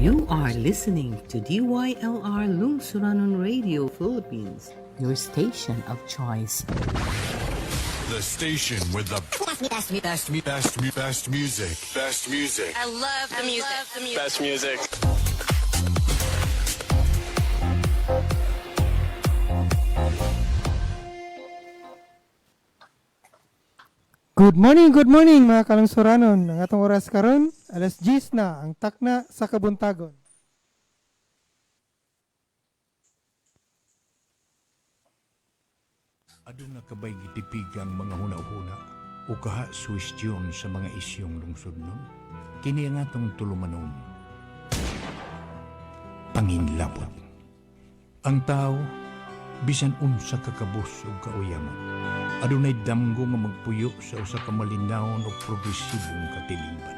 You are listening to DYLR Lungsuranon Radio Philippines, your station of choice. The station with the best music. Best music. I love the music. Best music. Good morning mga kalungsuranon. Ang atong oras karon, alas 10 na ang takna sa kabuntagon. Aduna kabay gitipig ang mga huna-huna o kaha suwestyon sa mga isyong lungsod nun. Kini ang atong tulumanon. Panginlabot. Ang tao, bisan unsa kakabus o kauyamot. Adunay damgo nga magpuyo sa usa ka malinawon o progresibong katilingban.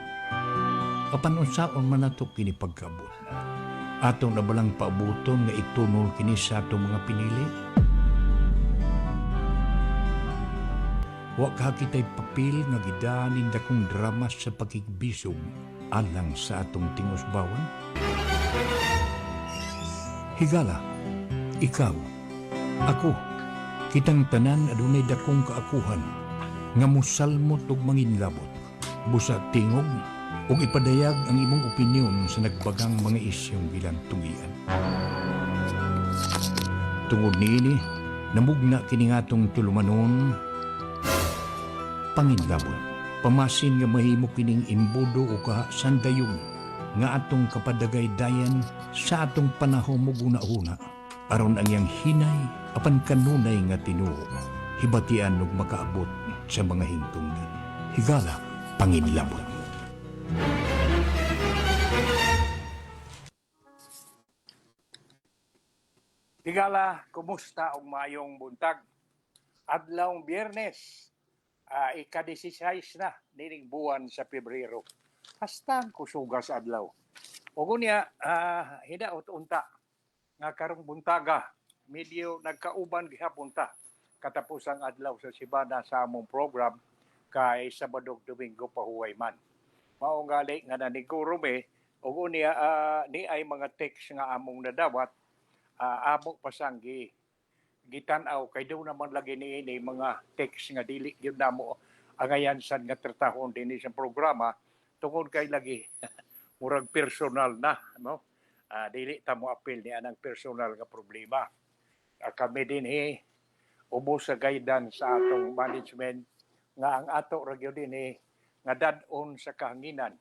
Apan unsaon man nato kini pagkaabot. Atong nabalang paabuton nga itunol kini sa atong mga pinili. Wa ka kita'y papel nga gidanin dakong drama sa pakigbisog alang sa atong tingusbawan. Higala, ikaw, ako, kitang tanan adunay dakong kaakuhan nga musalmot og manginlabot, busa tingog ug ipadayag ang imong opinyon sa nagbagang mga isyong bilang tungian. Tungod niini, namugna kini ngatong tulumanon panginlabot. Pamasin nga mahimo kining imbudo o kasandayon nga atong kapadagay-dayan sa atong panahon mo guna-una aron ang iyang hinay apan kanunay nga tinuo hibatian ug makaabot sa mga hingtungdan. Higala, panginlabot. Higala, kumusta og mayong buntag? Adlawng Biyernes, ika-16 na nining buwan sa Pebrero. Hastang kusugas adlaw. Ug unya hidaot unta nga karong buntaga medyo nagkauban gihapon ta katapos ang adlaw sa sibana sa among program kay Sabado Domingo pahuway man. Mao gali nga naniguro me ug unya ni ay mga text nga among nadawat amo pasanggi gitan-aw kay do naman lagi niini mga text nga dili gyud namo angayan sad nga tratahon dinhi sa programa tungod kay lagi murag personal na no. Dili ta mo apil ni anang personal nga problema. Kami dinhi ubos sa guidance sa atong management nga ang ato ra gyud dinhi nga dad-on sa kahanginan.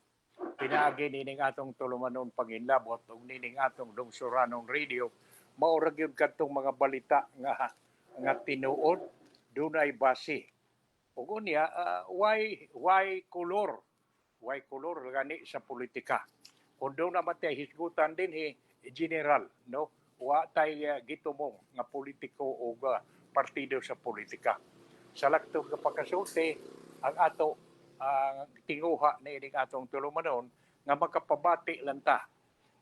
Pinaagi nining atong tulumanon panginlabot ug nining atong lungsuranon radio mao ra gyud kadtong mga balita nga tinuod dunay base. Ug unya why color gani sa politika. Kundo naman tayo hisgutan din general, no? Wa tayo gitumong nga politiko o partido sa politika. Sa laktong kapakasulti, ang ato tinguha na ining atong tulumanon nga makapabati lang ta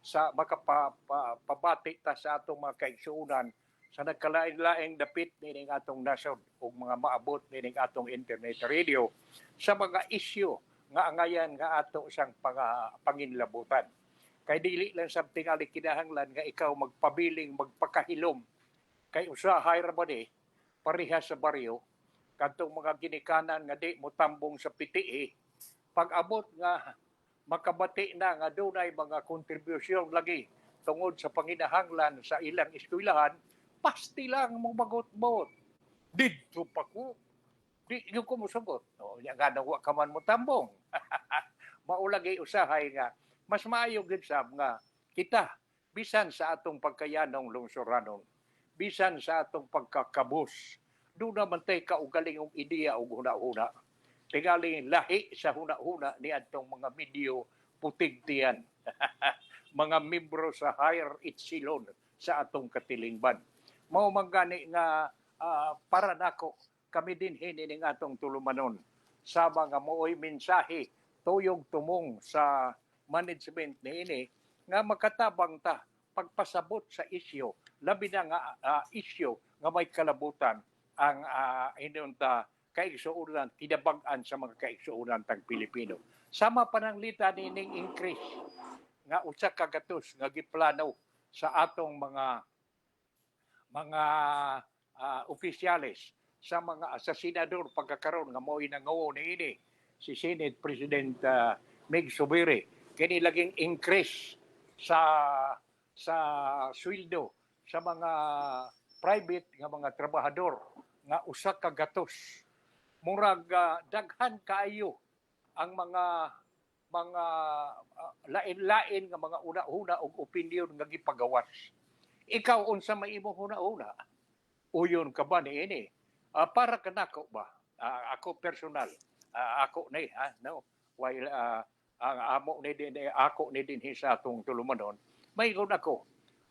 sa makapabati ta sa atong mga kaigsuunan sa nagkalain-laing dapit nining atong nasod ug mga maabot nining atong internet radio sa mga isyu nga angayan nga ato sang panginlabutan. Kay dili lang sabting ali kinahanglan nga ikaw magpabiling magpakahilom kay usahay ra ba di parehas sa baryo kadtong mga ginikanan nga di motambong sa piti pag-abot nga makabati na nga dunay mga kontribusyon lagi tungod sa panginahanglan sa ilang eskwelahan pasti lang mong bagot-bot didto pa ko di yung kumusugot. O, nga nang wa ka man mo tambong. Maulagay usahay nga. Mas maayo gid sab nga kita, bisan sa atong pagkayanong lungsuranon, bisan sa atong pagkakabus, doon naman tayo kaugaling ang ideya o huna-huna. Tingaling lahi sa huna-huna ni atong mga medyo putigtiyan. Mga membro sa higher echelon sa atong katilingban. Mao man gani nga para nako kami din hining atong tulumanon sa mga mooy mensahe tuyong tumong sa management niini nga makatabang ta pagpasabot sa isyu labi na nga isyu nga may kalabutan ang inunta kaigsuunan kinabag-an sa mga kaigsuunan tag Pilipino. Sama pananglita nining increase nga usa ka gatos nga giplano sa atong mga opisyales sa mga sa senador pagkakaroon nga mo'y nangawo niini si Senate President Meg Subiri kini laging increase sa sweldo sa mga private nga mga trabahador nga usa ka gatos murag daghan kaayo ang mga lain-lain nga mga una-una og opinion nga gipagawas. Ikaw unsa may imong una-una? Uyon ka ba niini? Para kanako ba? Ako personal. Ako ni no. While ang amo ni din ako ni din sa atong tulumanon, mayroon ako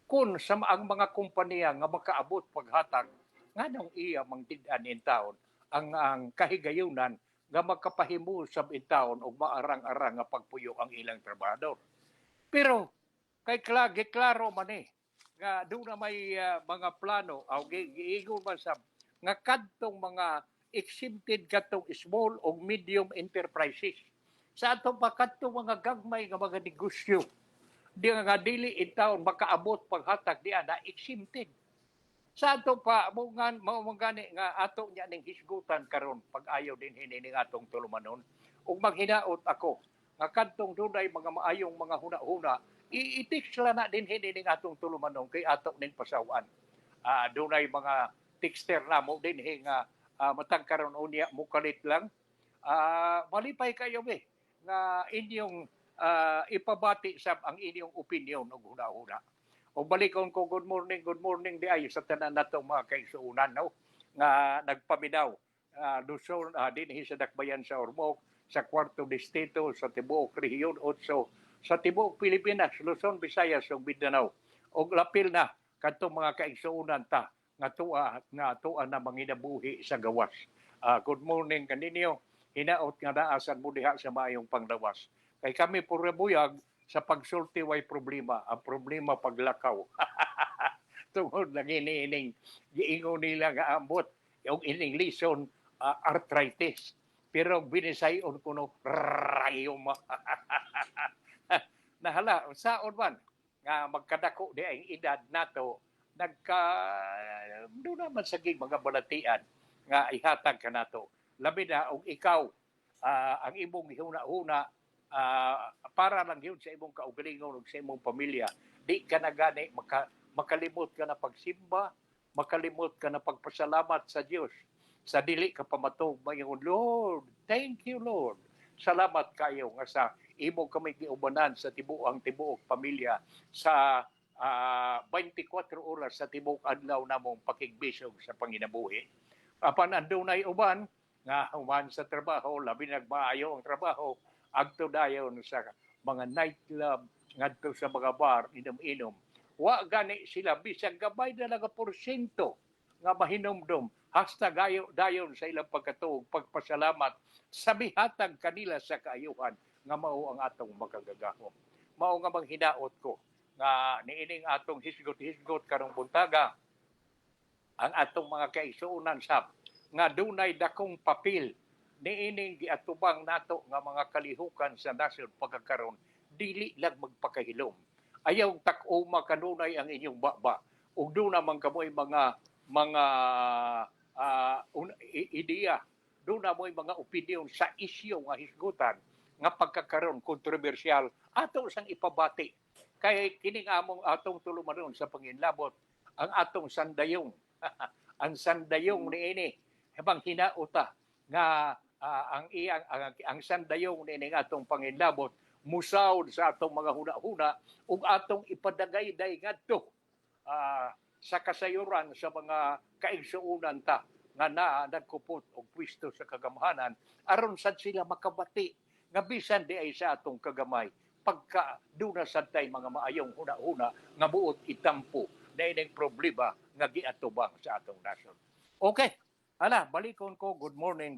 kun sa ang mga kompanya nga makaabot paghatag nganong iya mangtid-an in taon ang kahigayunan nga makapahimo sa taon og maarang-arang nga pagpuyo ang ilang trabahador. Pero kay klaro man nga doon na may mga plano o giingon man sa nga kadtong mga exempted katong small o medium enterprises sa atong kadtong mga gagmay nga mga negosyo di nga dili in taon makaabot paghatag diya na exempted. Sa ato pa gani nga ato nya ning hisgutan karon pag-ayaw din hining atong tulumanon ug maghinaot ako nga kadtong dunay mga maayong mga huna-huna i-text na din hining atong tulumanon kay ato ning pasawan. Dunay mga texter na mo din nga matang karon unya mo kalit lang. Malipay kayo nga inyong ipabati sa ang inyong opinion og huna-huna. O balikon ko good morning di ay sa tanan natong mga kaigsuunan no nga nagpaminaw Luzon dinhi sa dakbayan sa Ormoc sa kwarto distrito sa tibuok rehiyon otso sa tibuok Pilipinas Luzon, Visayas ug Mindanao og lapil na kadtong mga kaigsuunan ta nga tuwa na manginabuhi sa gawas. Good morning kaninyo hinaot nga naasan mo diha sa maayong panglawas kay kami purabuyag sa pagsulti way problema. Ang problema paglakaw. Tungod lang ining giingon nila nga ambot yung ining lison arthritis. Pero binisayon ko no rayoma. Nahala, saon man nga magkadako di ang edad nato doon naman saging mga balatian nga ihatag ka nato. Labi na og ikaw ang imong huna-huna para lang yun sa imong kaugalingon ug sa imong pamilya. Di ka na gani makalimot ka na pagsimba, makalimot ka na pagpasalamat sa Dios. Sa dili ka pamatog mayon, Lord, thank you Lord. Salamat kayo nga sa imo kami giubanan sa tibuang pamilya sa 24 oras sa tibuok adlaw namong pakigbisog sa panginabuhi. Apan andunay uban nga human sa trabaho, labi nagmaayo ang trabaho, agto dayon sa mga nightclub, ngadto sa mga bar, inom-inom. Wa gani sila bisag gabay na lang porsyento nga mahinomdom. Hasta dayon sa ilang pagkatuog, pagpasalamat sa bihatag kanila sa kaayuhan nga mao ang atong makagagahom. Mao nga manghinaot ko nga niining atong hisgot-hisgot karong buntaga ang atong mga kaigsuonan sab nga dunay dakong papel niining giatubang nato nga mga kalihukan sa nasod pagkakaroon dili lang magpakahilom. Ayaw tak-uma kanunay ang inyong baba. Ug doon naman kamoy mga ideya, doon na mo'y mga opinion sa isyu nga hisgutan nga pagkakaroon kontrobersyal ato sang ipabati kay kining among atong tulumanon sa panginlabot ang atong sandayong ang sandayong niini habang hinauta nga ang sandayong nining atong panginlabot musawd sa atong mga huna-huna ug atong ipadagayday ngadto sa kasayuran sa mga kaigsuonan ta nga nagkupot og pwesto sa kagamhanan aron sad sila makabati nga bisan di ay sa atong kagamay pagka duna sad tay mga maayong huna-huna nga buot itampo na ining problema nga giatubang sa atong nasod. Okay, balikon ko. Good morning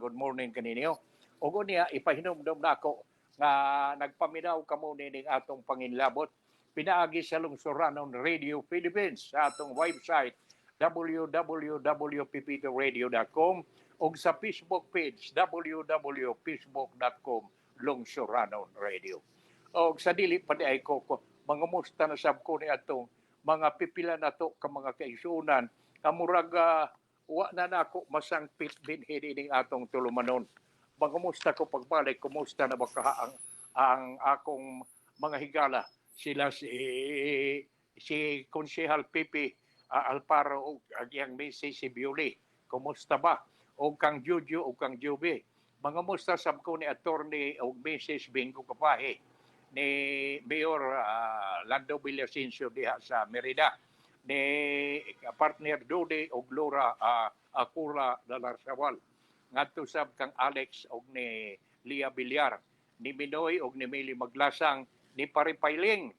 kaninyo. Ug unya ipahinomdom nako nga nagpaminaw kamo ning atong panginlabot pinaagi sa Lungsuranon Radio Philippines sa atong website www.pptradio.com o sa Facebook page www.facebook.com Lungsuranon Radio. O sa dili pa di ay ko mga musta na sab ko ni atong mga pipila na to ka mga kaigsunan kamurag wa na nako masangpit din hining atong tulumanon. Mangumusta ko pagbalik, kumusta na ba ang akong mga higala sila si Konsehal Pipi Alparo o ang Mrs. si Bioli. Kumusta ba? O kang Juju o kang Jubi. Mga musta sab ko ni attorney o Mrs. Bingo Kapahe ni Mayor Lando Villasencio diha sa Merida ni partner Dode o Glora Akura Dalarsawal ngadto sab kang Alex og ni Lia Villar ni Minoy og ni Mili Maglasang ni Paripailing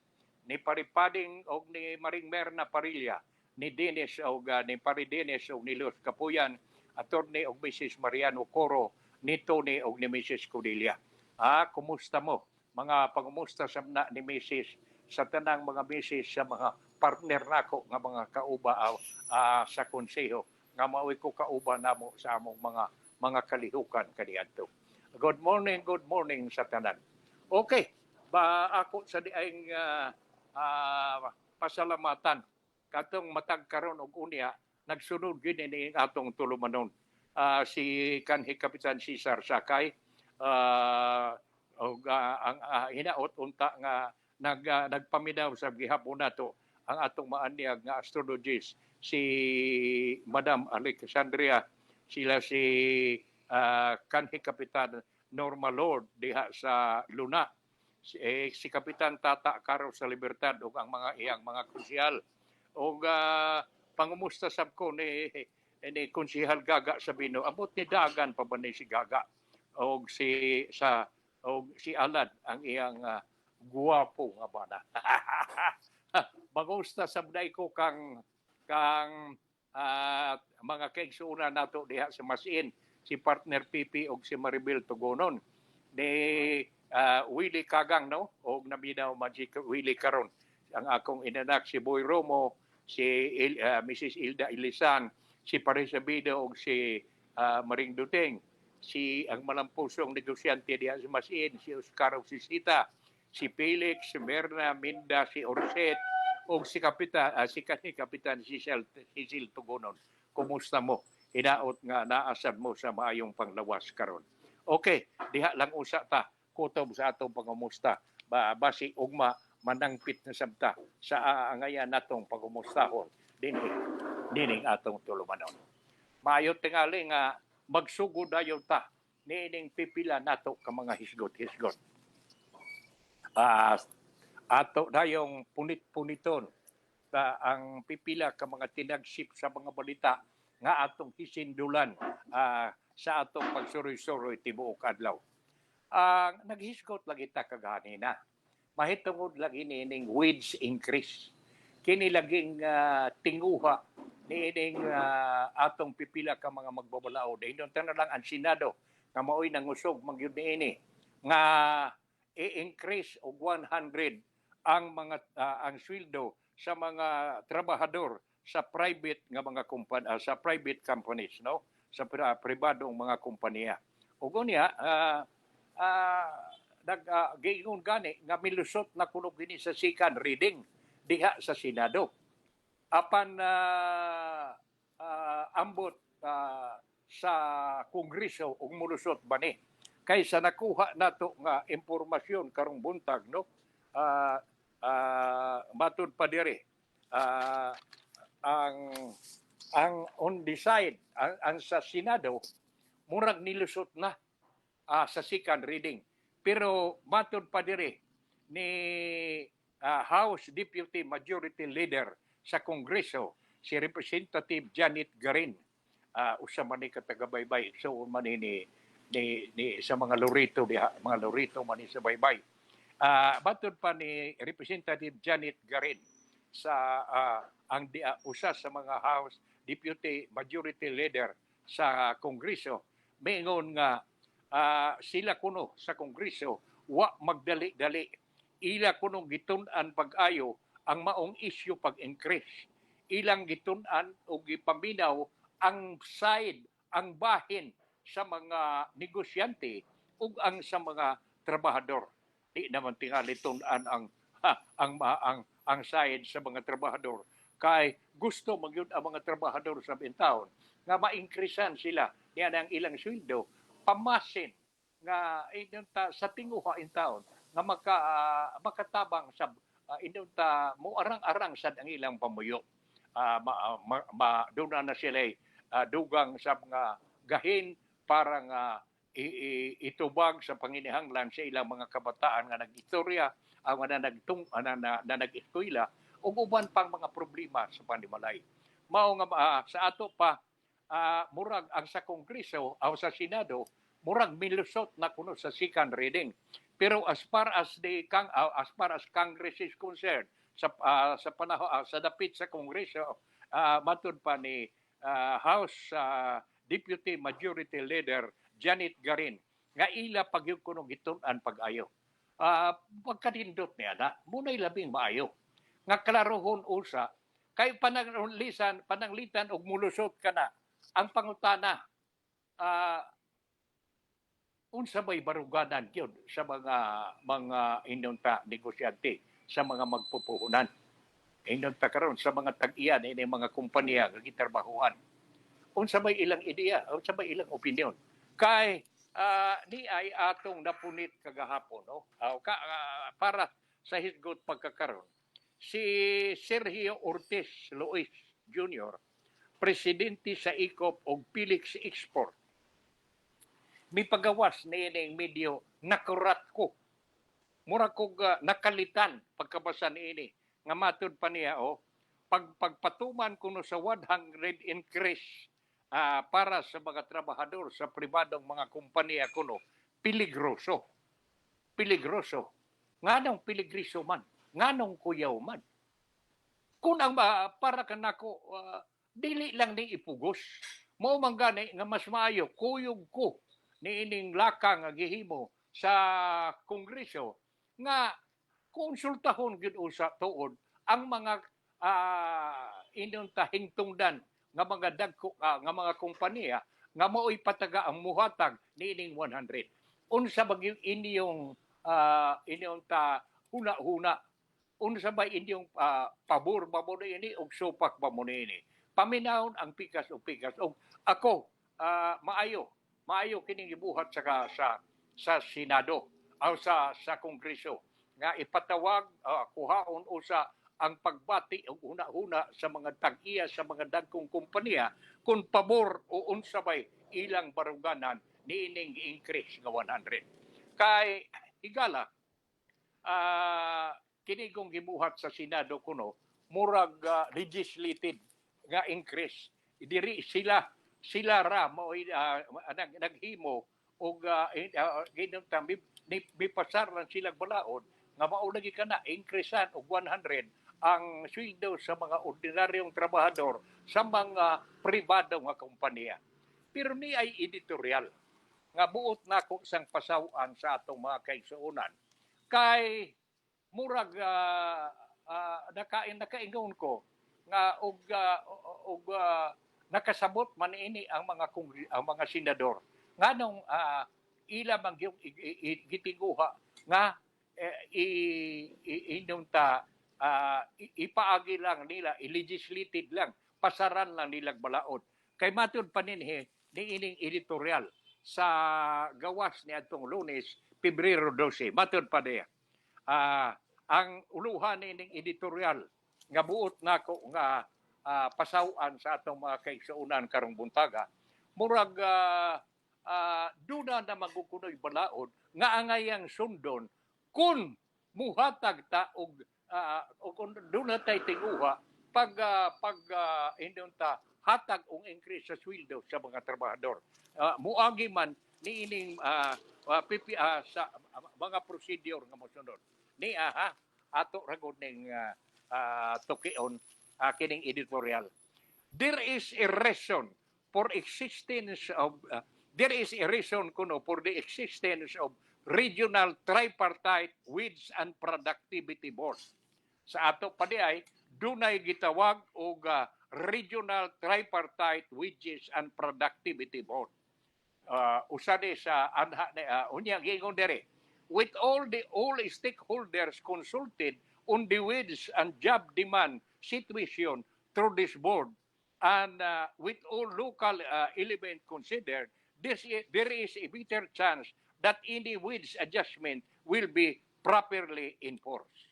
ni Paripading og ni Maring Merna Parilla ni Dennis og ni Pari Dennis og ni Luz Kapuyan attorney og Mrs. Mariano Coro ni Tony og ni Mrs. Cordelia. Kumusta mo? Mga pangumusta sa na ni Mrs. sa tanang mga Mrs. sa mga partner nako nga mga kauba sa konseho nga maoy ko kauba namo sa among mga kalihukan kaniadto. Good morning sa tanan. Okay, ba ako sa diayng pasalamatan katong matag karon og unya nagsunod gid ni atong tulumanon. Si kanhi Kapitan Cesar Sakay ang hinaot unta nga nagpaminaw sa gihapon nato ang atong maaniag nga astrologist si Madam Alexandria sila si kanhi Kapitan Norma Lord diha sa Luna si Kapitan Tata Caro sa Libertad ug ang mga iyang mga konsyal ug pangumusta sab ko ni Konsehal Gaga Sabino abot ni dagan pa ba ni si Gaga og si Alad ang iyang guwapo nga bana. Magusta sabday ko kang mga kaigsuuna nato diha sa Masin si partner Pipi og si Maribel Tugonon ni Willie Kagang no og naminaw Magic Willie karon ang akong inanak si Boy Romo si Mrs. Ilda Ilisan si Paris Sabido og si Maring Duteng si ang malampusong negosyante diha sa Masin si Oscar og si Sita si Felix, si Merna, Minda, si Orset o si Kapitan Cecil Tugonon. Kumusta mo? Hinaot nga naasad mo sa maayong panglawas karon. Okay, diha lang usa ta kutob sa atong pangumusta. Basi ugma manangpit na sabta sa aangayan natong pangumustahon dining atong tulumanon. Maayo tingali nga magsugod dayon ta niining pipila nato ka mga hisgot-hisgot. Ato dayong punit-puniton ang pipila ka mga tinagsip sa mga balita nga atong hisindulan sa atong pagsuroy-suroy tibuok adlaw. Naghisgot lagi ta kagani na. Mahitungod lagi nining wage increase. Kini laging tinguha niining atong pipila ka mga magbabalao. Dahil na lang ang Senado nga mao'y nangusog magyud niini nga i-increase og 100 ang mga ang sweldo sa mga trabahador sa private nga mga sa private companies no sa pribadong mga kompanya. Ug unya nag-giingon gani nga milusot na kuno gini sa second reading diha sa Senado. Apan ambot sa Kongreso ug mulusot bani kaysa nakuha nato nga impormasyon karong buntag no matud pa diri ang on the side ang sa Senado murag nilusot na sa second reading pero matud pa diri ni House Deputy Majority Leader sa Kongreso si Representative Janet Garin usa man ni katagabaybay so man ni sa mga lorito diha mga lorito man ni sa baybay batud pa ni Representative Janet Garin sa ang usa sa mga House Deputy Majority Leader sa Kongreso maingon nga sila kuno sa Kongreso wa magdali-dali ila kuno gitun-an pag-ayo ang maong issue pag-increase ilang gitun-an o gipaminaw ang side ang bahin sa mga negosyante ug ang sa mga trabahador. di naman tingali tunan ang side sa mga trabahador kay gusto magyud ang mga trabahador sa bintawon nga ma-increasean sila niya ang ilang sweldo pamasin nga sa tinguha in taon nga makatabang sa mo arang-arang sad ang ilang pamuyo. Doon na sila dugang sa mga gahin para nga itubag sa panginihanglan sa ilang mga kabataan nga nag-istorya, na nag-eskwela, o uban pang mga problema sa panimalay. Mao nga sa ato pa, murag ang sa Kongreso o sa Senado, murag milusot na kuno sa second reading. Pero as far as Congress is concerned, sa panahon sa dapit sa Kongreso, matud pa ni House Deputy Majority Leader Janet Garin nga ila pagyud kuno gitun-an pag-ayo. Pagkadindot niya na munay labing maayo nga klarohon usa kay pananglitan og mulusot kana ang pangutana unsa may baruganan gyud sa mga inunta negosyante sa mga magpupuhunan. Inunta karon sa mga tag-iyan ini mga kompanya nga gitrabahuhan. Unsa may ilang ideya, unsa may ilang opinion. Kay ni ay atong napunit kagahapon no. Para sa hisgot pagkakaron. Si Sergio Ortiz Luis Jr., presidente sa ICOP og Philix Export. May pagawas na ining medyo nakurat ko. Mura kog nakalitan pagkabasa niini nga matud pa niya pagpatuman kuno sa 100 increase para sa mga trabahador sa pribadong mga kompanya kuno peligroso. Peligroso. Nganong peligroso man? Nganong kuyaw man? Kung ang para kanako dili lang ni ipugos. Mao man gani nga mas maayo kuyog ko niining lakang nga gihimo sa Kongreso nga konsultahon gyud usa tuod ang mga inunta hingtungdan nga mga dagko nga mga kompanya nga mao'y pataga ang muhatag niining 100. Unsa ba gyud inyong inunta huna-huna? Unsa ba inyong pabor ba mo ini og supak ba mo ini? Paminahon ang pikas o pikas. Og ako maayo kining gibuhat sa Senado o sa Kongreso nga ipatawag kuhaon usa ang pagbati og una-una sa mga tag-iya sa mga dagkong kompanya kung pabor o unsabay ilang baruganan niining increase nga 100. Kay higala kini kong gibuhat sa Senado kuno murag legislated nga increase. Diri sila ra mao'y naghimo og mipasar lang silang balaod nga mao lagi kana increasean og 100 ang sweldo sa mga ordinaryong trabahador sa mga pribado nga kompanya. Pero ni ay editorial nga buot nako sang pasawan sa atong mga kaigsuonan kay murag nakaingon ko nga og nakasabot man ini ang mga senador nganong ila man gitiguha nga inunta ipaagi lang nila i-legislated lang pasaran lang nilang balaod kay matud paninhi niining editorial sa gawas ni atong Lunes Pebrero 12 matud pa diya ang uluhan niining editorial nga buot nako nga pasawan sa atong mga kaigsuonan karong buntaga murag duna na magkukunoy balaod nga angayang sundon kun muhatag ta og kung duna tay tinguha pag indunta hatag og increase sa sweldo sa mga trabahador muagi man niining sa mga procedure nga mosunod ni ato ragod ning tukion kining editorial. There is a reason for existence of for the existence of regional tripartite wage and productivity board. Sa ato pa di ay dunay gitawag og regional tripartite wages and productivity board. Usa di sa unya gingon dere with all stakeholders consulted on the wage and job demand situation through this board, and with all local elements considered, there is a better chance that any wage adjustment will be properly enforced.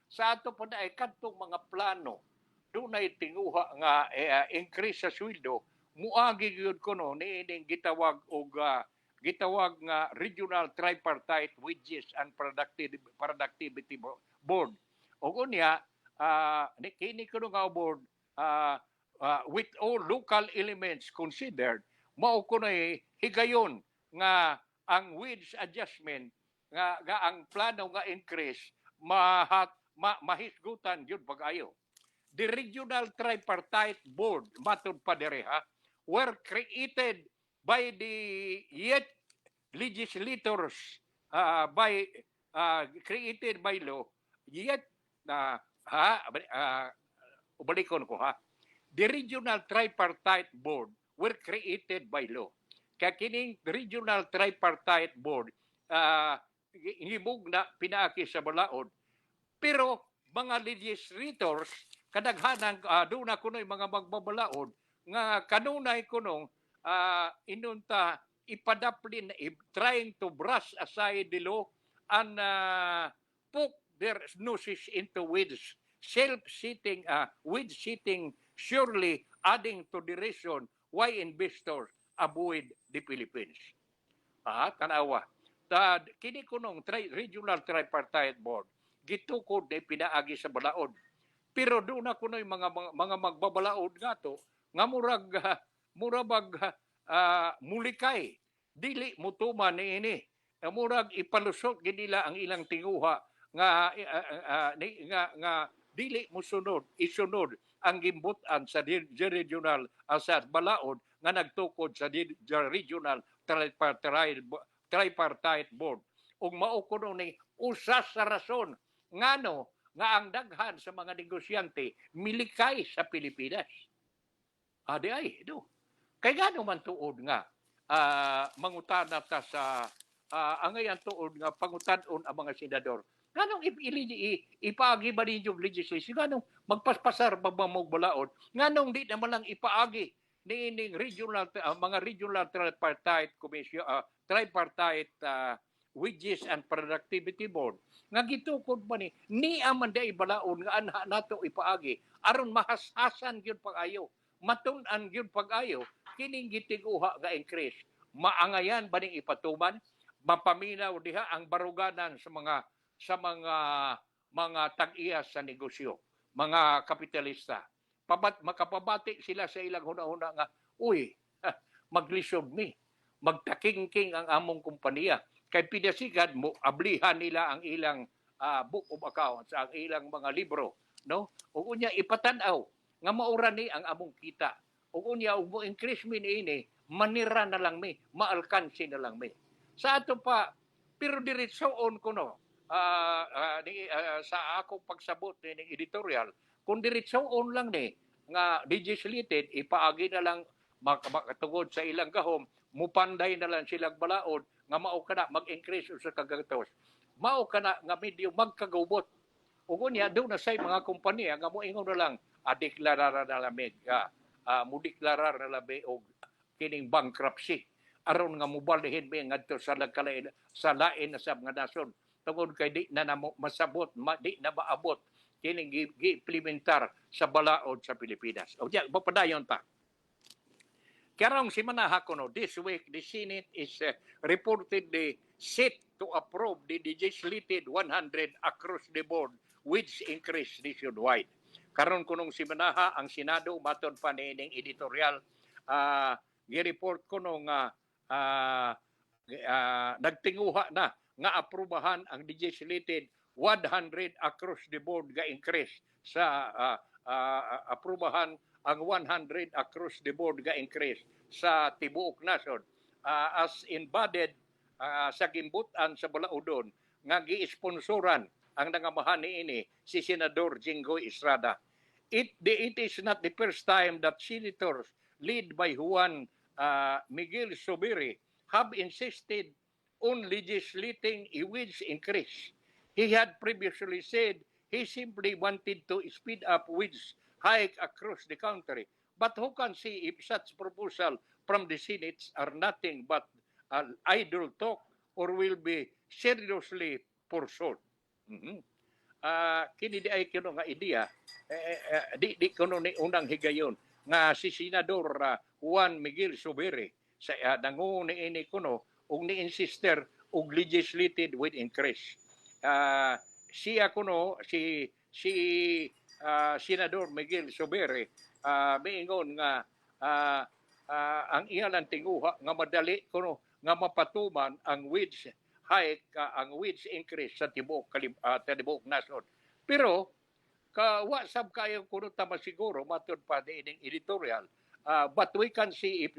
Sa ato pa na kadtong mga plano, dunay tinguha nga increase sa sweldo, muagi gyud kuno niining gitawag nga regional tripartite wages and productivity board. O unya kini kuno nga board with all local elements considered, mao kuno higayon nga ang wage adjustment nga ang plano nga increase mahisgutan yun pag-ayo. The regional tripartite board, matod pa direha, were created by the yet legislators created by law, yet ubalikon ko ha. The regional tripartite board were created by law. Kaya kining regional tripartite board himog na pinaaki sa balaod. Pero mga legislators kadaghanan doon na kuno'y mga magbabalaod nga kanunay kunong inunta ipadaplin trying to brush aside the law and poke their noses into weeds, self-seating, weed-seating, surely adding to the reason why investors avoid the Philippines. Tanawa. Kini kunong regional tripartite board gitukod na pinaagi sa balaod. Pero doon na kuno'y mga magbabalaod nga to, nga murag mulikay, dili mutuman ni ini. Murag ipalusot ginila ang ilang tinguha nga dili musunod, isunod ang gimbutan sa regional sa balaod nga nagtukod sa regional tripartite board. Ug mao kuno ni usa sa rason ngano nga ang daghan sa mga negosyante milikay sa Pilipinas. Adi ay, do. Kay gano man tuod nga mangutana ta sa angayan tuod nga pangutanon ang mga senador. Nganong ipaagi ba ninyo legislation? Nganong magpaspasar balaod? Nganong di naman lang ipaagi niining mga regional tripartite commission, tripartite wages and productivity board nga gitukod ba ni aman day balaod nga anha nato ipaagi aron mahashasan gyud pag-ayo, matun-an gyud pag-ayo kining gitiguha nga increase. Maangayan ba ning ipatuman, mapaminaw diha ang baruganan sa mga tag-iya sa negosyo, mga kapitalista. Makapabati sila sa ilang huna-huna nga, uy, maglisod mi, magtakingking ang among kumpanya. Kay pinasigad mo, ablihan nila ang ilang book of accounts, ang ilang mga libro. No? O unya ipatanaw, nga maura ni ang among kita. O unya, mo increase mi ini, manira na lang mi, maalkansi na lang mi. Sa ato pa, pero diretsoon ko no, sa akong pagsabot ng editorial, kung diretsoon lang ni, nga legislated, ipaagi na lang makatungod sa ilang gahom, mupanday na lang silang balaod, nga mao kana mag-increase sa kagatos. Mao kana nga medyo magkagubot. Ug unya doon na say mga kompanya nga moingon na lang deklarar na lamig mo deklarar na labi og kining bankruptcy aron nga mobalhin mi ngadto sa lain na sa mga nasod tungod kay di na masabot di na maabot kining gi-implementar sa balaod sa Pilipinas. O diya papadayon pa. Karong simana kono this week the Senate is reportedly set to approve the legislated 100 across the board wage increase nationwide. Karon kunong simanaha ang Senado maton pa nining editorial gi-report kuno nga nagtinguha na nga aprubahan ang legislated 100 across the board ga increase sa aprubahan ang 100 across the board ga increase sa tibuok nasod as embodied sa gimbutan sa balaudon nga gi-sponsoran ang nangamahan niini si Senador Jinggoy Estrada. It is not the first time that senators led by Juan Miguel Zubiri have insisted on legislating a wage increase. He had previously said he simply wanted to speed up wage hike across the country. But who can see if such proposal from the Senate are nothing but idle talk or will be seriously pursued? Mhm. Kini di ay kuno nga ideya di kuno ni unang higayon nga si Senador Juan Miguel Zubiri sa nangu ni ini kuno ug ni insister og legislated with increase. Siya kuno si Senador Miguel Zubiri miingon nga ang iyalang tinguha nga madali kuno nga mapatuman ang wage hike ang wage increase sa tibuok nasod. Pero wa sab kayo kuno ta masiguro matud pa dining editorial but we can see if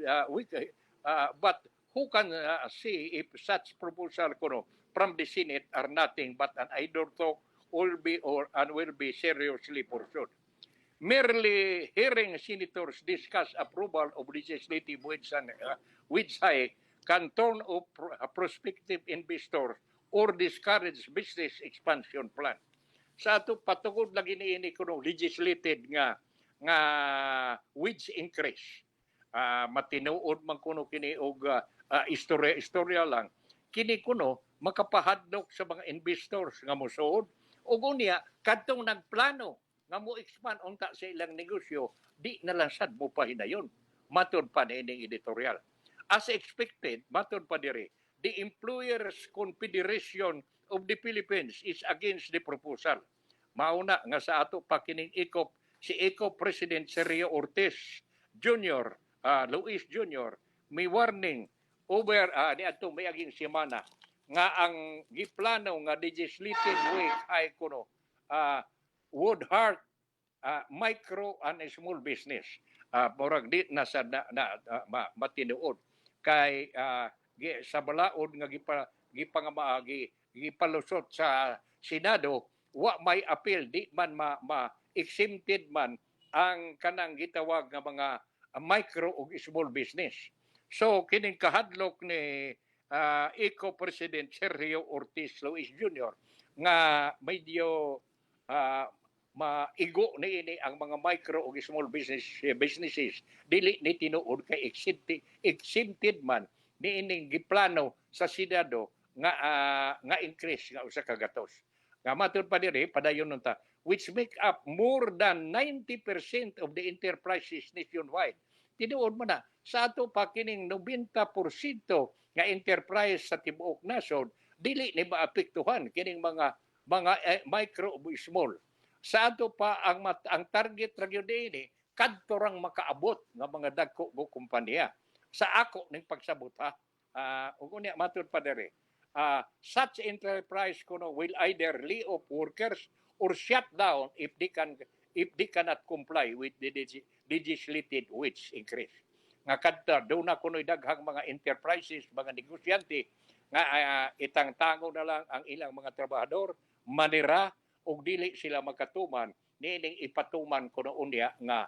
but who can see if such proposal kuno from the Senate are nothing but an idle talk will be and will be seriously pursued. Merely hearing senators discuss approval of legislative wage hike can turn off prospective investors or discourage business expansion plan. Sa ato patungod lagi ni kuno legislated nga wage increase. Matinuod man kuno kini og istorya lang. Kini kuno makapahadlok sa mga investors nga mosuod ug unya kadtong nagplano nga mo expand unta sa ilang negosyo di na lang sad mo pahinayon. Matud pa nining editorial. As expected, matud pa diri, the Employers Confederation of the Philippines is against the proposal. Mauna nga sa ato pa kining ECOP, si ECOP President Sergio Ortiz Jr., Luis Jr., may warning over ni ato may aging semana nga ang giplano nga legislative wage hike kuno would hurt micro and small business. Murag di na sa matinuod kay sa balaod nga gipalusot sa Senado wa may appeal di man exempted man ang kanang gitawag nga mga micro ug small business. So kining kahadlok ni ECO President Sergio Ortiz Luis Jr. nga medyo maigo ni ini ang mga micro ug small businesses dili ni tinuod kay exempted man ni ining giplano sa Senado nga increase nga usa ka gatos. Nga matud pa diri padayon ta which make up more than 90% of the enterprises nationwide. Tinuod mo na sa ato pa kining 90% nga enterprise sa tibuok nasod dili ni maapektuhan kining mga micro ug small. Sa ato pa ang target ra gyud ini kadto rang makaabot nga mga dagko go kompanya. Sa ako ning pagsabot ug unya matud pa diri. Such enterprise kuno will either lay off workers or shut down if they cannot comply with the legislated wage increase. Nga kadto do na kuno daghang mga enterprises, mga negosyante nga itang tango na lang ang ilang mga trabahador manira ug dili sila magkatuman nining ipatuman kuno unya nga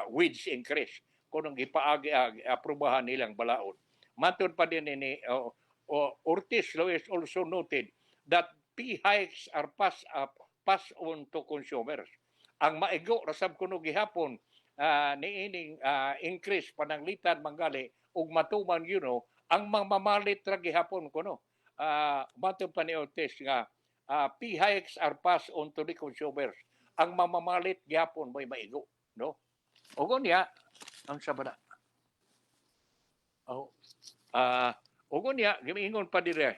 wage increase kunong ipaagi aprobahan nilang balaod. Matud pa din ni Ortiz Luis also noted that pay hikes are passed on to consumers. Ang maigo rasab kuno gihapon niining increase pananglitan manggali ug matuman ang mamamalit ra gihapon kuno. Matud pa ni Ortiz nga pay hikes are passed on to the consumers. Ang mamamalit gihapon may maigo, no? Ug unya ang sabada. Ug unya gimingon pa diri.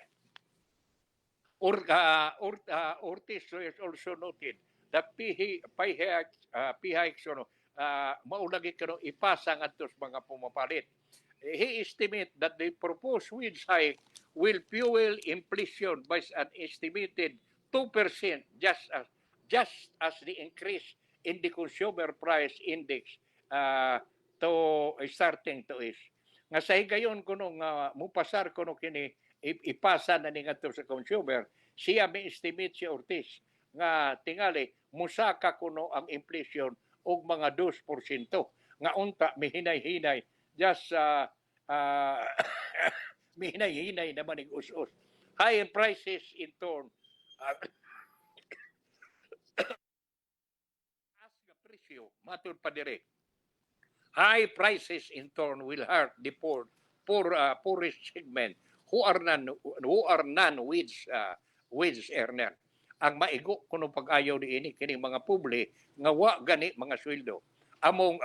Ortiz also noted that pay hikes maulagi kano ipasa ngadto sa mga pumapalit. He estimate that the proposed wage hike will fuel inflation by an estimated 2% just as the increase in the consumer price index to starting to is. Nga sa higayon kuno nga mupasar kuno kini ipasa na ni ngadto sa consumer, siya may estimate si Ortiz nga tingali musaka kuno ang inflation og mga 2% nga unta mihinay-hinay just Mihinay-hinay naman ng us-us. High prices in turn, as nga presyo, matod pa dire. High prices in turn will hurt the poorest segment who are non wage earner. Ang maigo kuno pag-ayaw ni kining mga publi nga wa gani mga sweldo. Among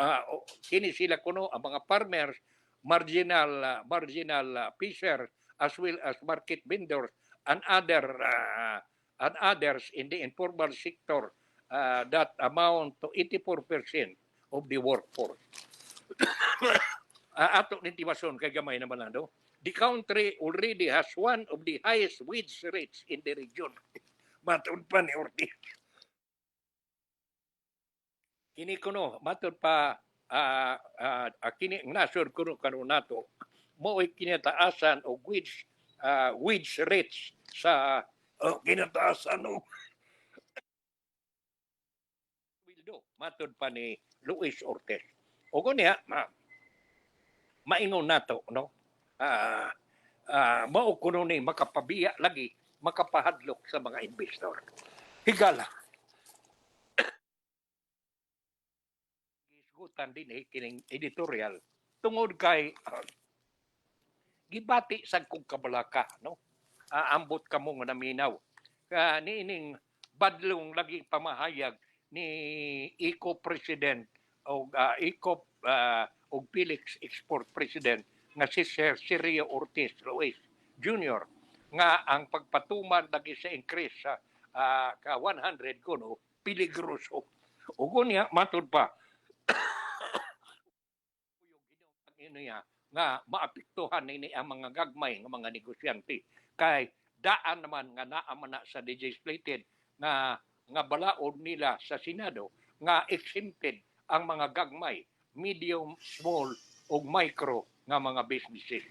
kini sila kuno ang mga farmers, marginal fisher as well as market vendors and others in the informal sector that amount to 84% of the workforce. Ato ni tiwason kay gamay naman ano. The country already has one of the highest wage rates in the region. Matod pa ni Ortiz. Kini kuno matod pa kini nasur kuno kanu nato mo kinataasan og wage rates sa kinataasan no Wildo matod pa ni Luis Ortiz. O kunya maingon nato no mao kuno ni makapabiya lagi makapahadlok sa mga investor. Higala. Gisgutan din kining editorial tungod kay gibati sa kong kabalaka no. Ambot kamo nga naminaw. Niining badlong lagi pamahayag ni Eco President o Eco o Felix Export President nga si Sir Sirio Ortiz Luis Jr. nga ang pagpatuman lagi sa increase sa ka 100 kuno peligroso. Ug niya matud pa niya nga maapektuhan ini ang mga gagmay nga mga negosyante kay daan naman nga naa sa legislated nga balaod nila sa Senado nga exempted ang mga gagmay, medium, small ug micro nga mga businesses.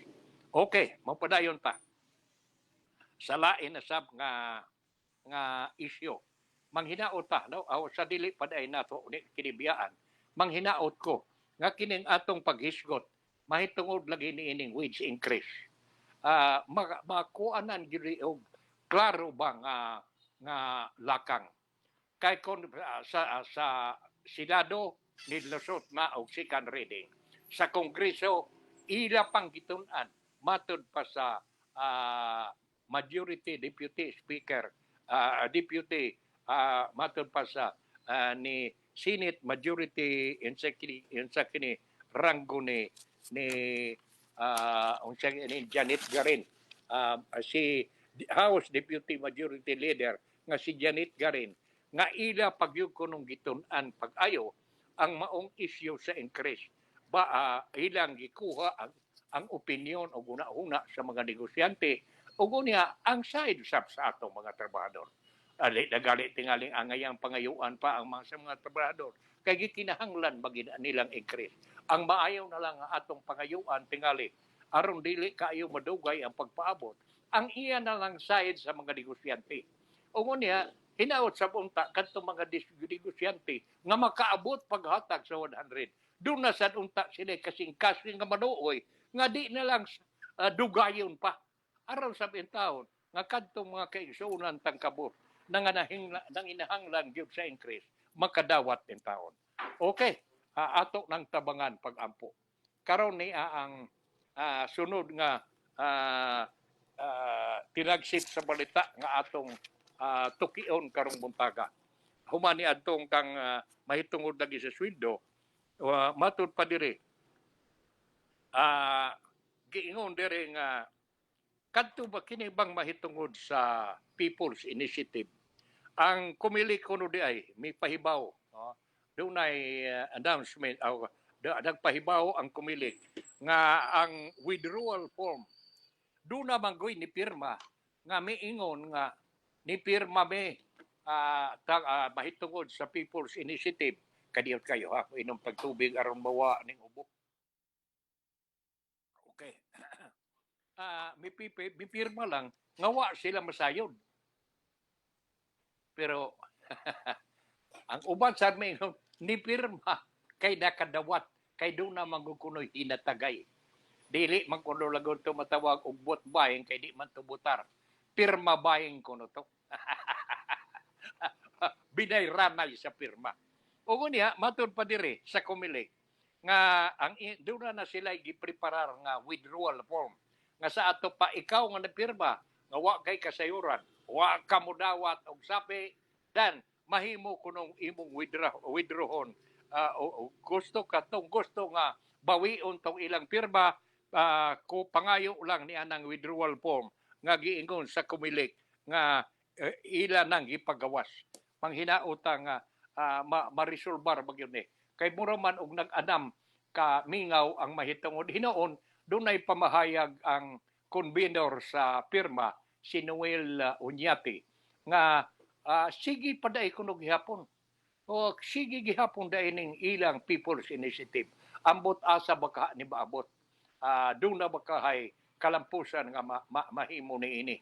Okay, mapadayon pa. Sa lain na sab nga isyu. Manghinaot ta no sa dili paday nato ni kinibiyaan. Manghinaot ko nga kining atong paghisgot mahitungod lagi ni ining wage increase. Makuanan gyud og klaro ba nga lakang. Kay kon sa Senado nilusot na og second reading. Sa Kongreso ila pang gitun-an matud pa sa majority deputy speaker matud pa sa ni Senate majority in sa kini ranggo ni Janet Garin si House Deputy Majority Leader nga si Janet Garin nga ila pagyug kunong gitun-an pag-ayo ang maong issue sa increase ba ilang gikuha ang opinion o guna-una sa mga negosyante o gunya ang side sa atong mga trabahador. Nagali tingaling angayang pangayuan pa ang mga trabahador kay gikinahanglan bagid nilang increase. Ang maayaw na lang atong pangayuan tingali aron dili kaayo madugay ang pagpaabot. Ang iya na lang side sa mga negosyante. O gunya hinaot sa unta kadtong mga negosyante nga makaabot paghatag sa 100. Doon na sa unta sila kasing-kasing nga manuoy nga di na lang dugayon pa. Aron sa taon nga kadtong mga kaigsunan tangkabot nanginahanglan gyud sa increase makadawat in taon. Okay, ato ng tabangan pag-ampo. Karon ni ang sunod nga tinagsit sa balita nga atong tukion karong buntaga. Humani adtong kang mahitungod lagi sa sweldo matud pa diri giingon diri nga kadto ba kini bang mahitungod sa People's Initiative ang kumili kuno di ay may pahibaw doon ay announcement nagpahibaw ang kumili nga ang withdrawal form doon na manggoy ni pirma nga miingon nga ni pirma mahitungod sa People's Initiative kadiyot kayo ha inom pagtubig aron mawa ning ubo. Okay. May pirma lang ngawa sila masayod. Pero ang uban sa may ni pirma kay nakadawat kay doon na manggukunoy hinatagay. Dili man kuno lagon to matawag og bot buying kay di man to butar. Pirma buying kuno to. Binay-ranay sa pirma. O niya, matod pa dire sa Comelec nga ang doon na sila gipreparar nga withdrawal form nga sa ato pa ikaw nga nagpirma nga wa kay kasayuran, wa ka mo dawat og sapi dan mahimo kunong imong withdrawon. Gusto nga bawion tong ilang pirma ko pangayo lang ni anang withdrawal form nga giingon sa Comelec nga ila nang ipagawas. Manghinaota nga ma-resolbar ba yun eh. Kay mura man og nag-anam ka mingaw ang mahitungod. Hinoon, doon ay pamahayag ang convener sa pirma, si Noel Unyati, nga sige pa dahi kuno gihapon. O sige gihapon dahi ning ilang People's Initiative. Ambot asa baka ni maabot. Doon na bakahay kalampusan nga mahimo ni ini.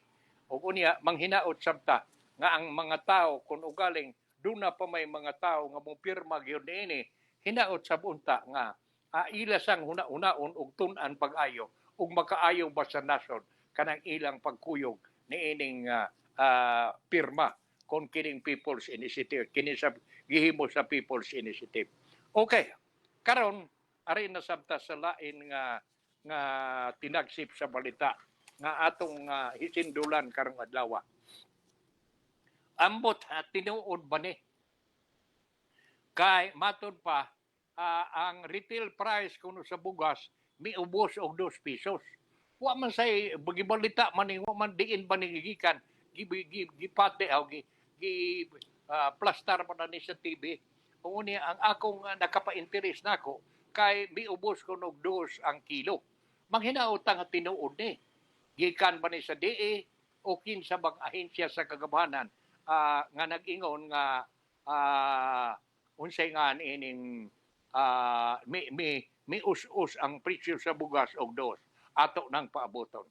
O kunya, manghinaot sabta nga ang mga tao kung ugaling doon na pa may mga tao nga mong pirma gyud ini hinaot sa bunta nga ila sang huna-unaon og tun-an pag-ayo ug makaayo ba sa nasod kanang ilang pagkuyog niining pirma kon kining People's Initiative kini sa gihimo sa People's Initiative. Okay. Karon ari na sabta sa lain nga tinagsip sa balita nga atong hisindulan karong adlaw. Ambot tinuod ba ni? Kay matod pa, ang retail price kuno sa bugas, miubos og 2 pesos. Wa man say gibalita man ni wa man diin ba ni gigikan, gipate aw plastar pa na ni sa TV. Kung ang akong nakapa-interest nako kay miubos ko og 2 ang kilo. Manghinautang tinuod ni. Gikan ba ni sa DE o kinsa bang ahensya sa kagabahanan nga nag-ingon nga unsay nga ining may us-us ang presyo sa bugas og 2 ato nang paaboton.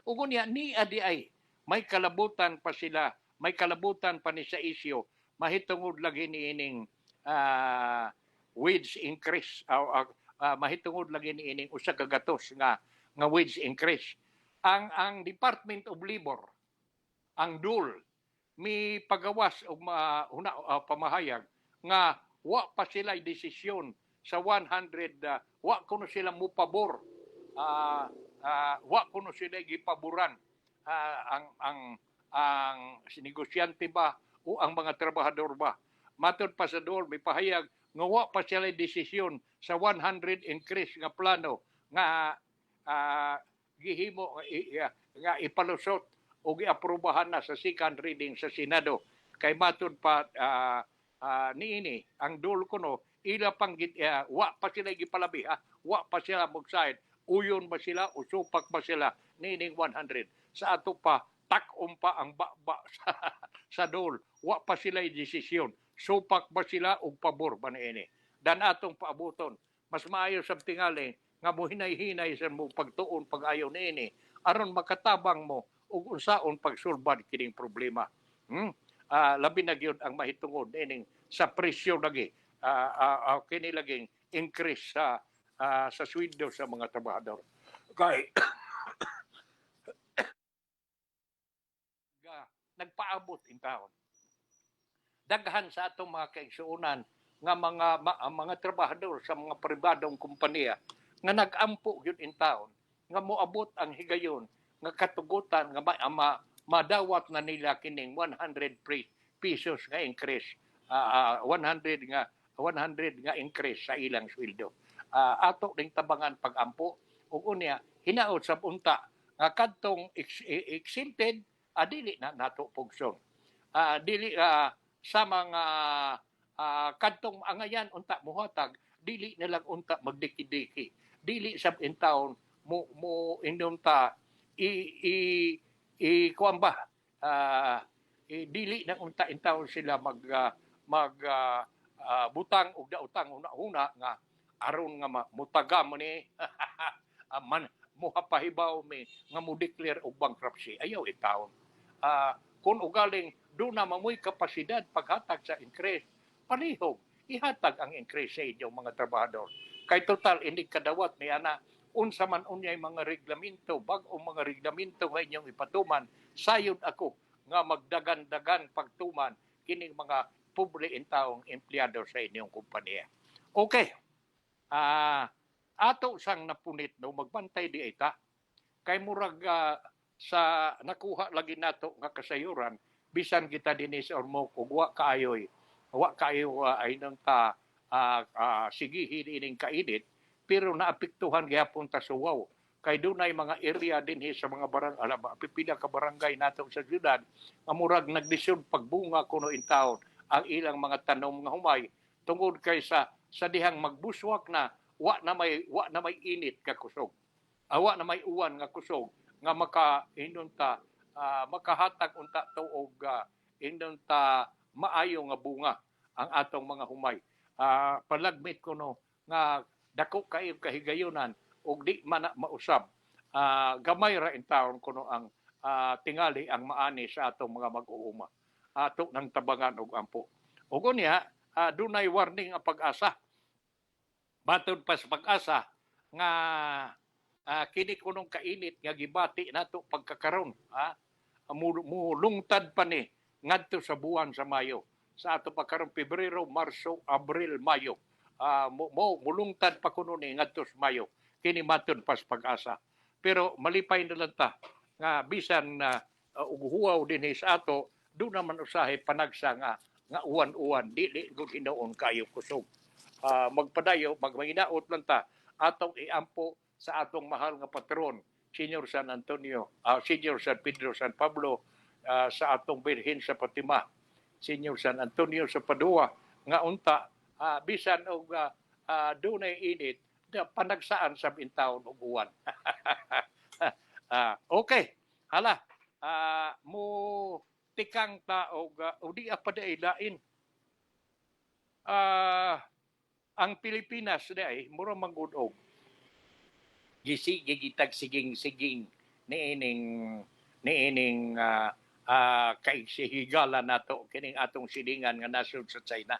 Ug niya ni adi ay may kalabutan pa sila, may kalabutan pa ni sa isyo mahitungod lagi ni ining wage increase mahitungod lagi ni ining usa ka gatos nga wage increase. Ang Department of Labor, ang DOL, may pagawas og pamahayag nga wa pa sila desisyon sa 100 wa kuno sila mo pabor wa kuno sila gipaboran ang negosyante ba o ang mga trabahador ba. Matod pa sa DOL may pahayag nga wa pa sila desisyon sa 100 increase nga plano nga gihimo nga ipalusot o giaprobahan na sa second reading sa Senado. Kay matod pa niini ang DOL kuno ila pang wa pa sila gipalabi wa pa sila mogside uyon ba sila o supak ba sila niining 100 sa ato pa takom pa ang baba sa DOL wa pa sila desisyon supak ba sila o pabor ba niini dan atong paabuton mas maayo sa tingali nga mohinay-hinay sa mo pagtuon pag-ayo niini aron makatabang mo ug unsaon pagsulbad kining problema. Labi na gyud ang mahitungod ining sa presyo lagi kini laging increase sa sweldo sa mga trabahador. Kay nagpaabot in taon. Daghan sa atong mga kaigsuonan nga mga trabahador sa mga pribadong kompanya nga nag-ampo gyud in taon nga moabot ang higayon nga katugutan nga madawat na nila kining 100 pesos nga increase 100 nga increase sa ilang sweldo. Ato ding tabangan pag-ampo ug unya hinaot sa unta nga kadtong exempted dili na nato pugson. Dili sa mga kadtong angayan unta muhatag dili na lang unta magdiki-diki. Dili sab in town mo inunta kuan ba dili na unta in town sila butang og daotang una nga aron nga mutaga mo ni man muhapahibaw mi nga mo declare og bankruptcy ayaw in town. Kung ugaling do na mamoy kapasidad paghatag sa increase palihog ihatag ang increase sa inyong mga trabahador kay total hindi kadawat ni ana unsa man unyay mga reglamento, bag-ong mga reglamento nga inyong ipatuman, sayod ako nga magdagan-dagan pagtuman kining mga pobre in taong empleyado sa inyong kumpanya. Okay. Ato sang napunit no magbantay di ita kay murag sa nakuha lagi nato nga kasayuran bisan kita dinis or mo ug wa kaayo ay nang ta sigihin ining kainit pero naapektuhan gyapon ta sa wow kay dunay mga area dinhi sa mga pipila ka barangay nato sa syudad nga murag nagdesisyon pagbunga kuno in taon ang ilang mga tanom nga humay tungod kay sa dihang magbuswak na wa na may init ka kusog. Wa na may uwan nga kusog nga makahatag unta to og ta maayo nga bunga ang atong mga humay. Palagmit ko no nga dako kayo kahigayonan og di man na mausab. Gamay ra in taon kuno ang tingali ang maani sa atong mga mag-uuma. Ato nang tabangan og ampo. Ug unya dunay warning ang pag-asa. Matod pa sa pag-asa nga kini kunong kainit nga gibati nato pagkakaron mulungtad pa ni ngadto sa buwan sa Mayo sa ato pagkaron Pebrero, Marso, Abril, Mayo mulungtad pa kuno ni ngadto sa Mayo kini matod pa sa pag-asa pero malipay na lang ta nga bisan uguhuaw din sa ato do naman usahay panagsa nga uwan-uwan dili gud hinoon kayo kusog. Magpadayo, magmanginaot lang ta atong iampo sa atong mahal nga patron, Senior San Antonio, Senior San Pedro San Pablo, sa atong Birhen sa Fatima, Senior San Antonio sa Padua, nga unta, bisan og dunay init, panagsaan sa bintawon og uwan. Okay, hala, mo tikang ta og di pa lain. Ang Pilipinas day mura mangudog gitag siging niining kaigsigala nato kining atong silingan nga nasud sa China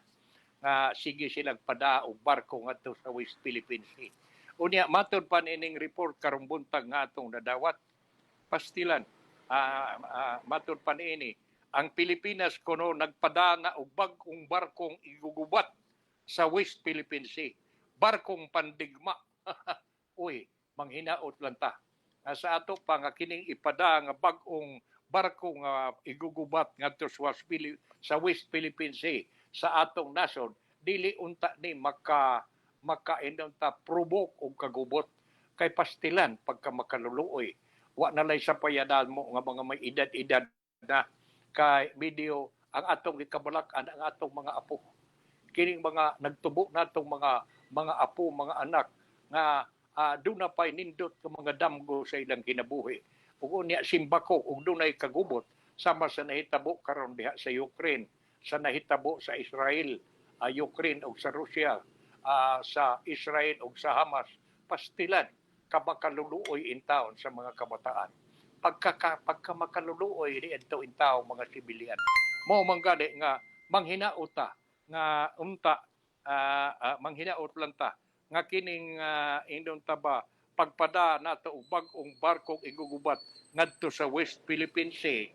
nga sige silang pada og barko ngadto sa West Philippine Sea. Unya matud pa nining report karong buntag nga atong nadawat pastilan matud pa niini ang Pilipinas kuno nagpada nga og bag-ong barkong igugubat sa West Philippine Sea. Barkong pandigma. Uy, manghinaot lang ta. Sa ato pa nga kining ipada nga bag-ong barkong igugubat ngadto sa West Philippine Sea sa atong nason dili unta ni maka ta provoke og kagubot kay pastilan pagka makaluluoy. Wa na lay sa payadan mo nga mga may edad-edad na kay video ang atong gikabalak-an ang atong mga apo. Kining mga nagtubo natong mga apo, mga anak nga doon na pa'y nindot ng mga damgo sa ilang kinabuhi. Ug unya simbako ug dunay kagubot sama sa nahitabo karon diha sa Ukraine, sa nahitabo sa Israel, Ukraine ug sa Russia, sa Israel ug sa Hamas, pastilan kabakaluluoy in taon sa mga kabataan. Pagka makaluluoy di adto in taon mga sibilyan. Mao man gani nga manghinaota nga unta manghinaot lang ta nga kining indon taba pagpada nato og bag-ong barkong igugubat ngadto sa West Philippine Sea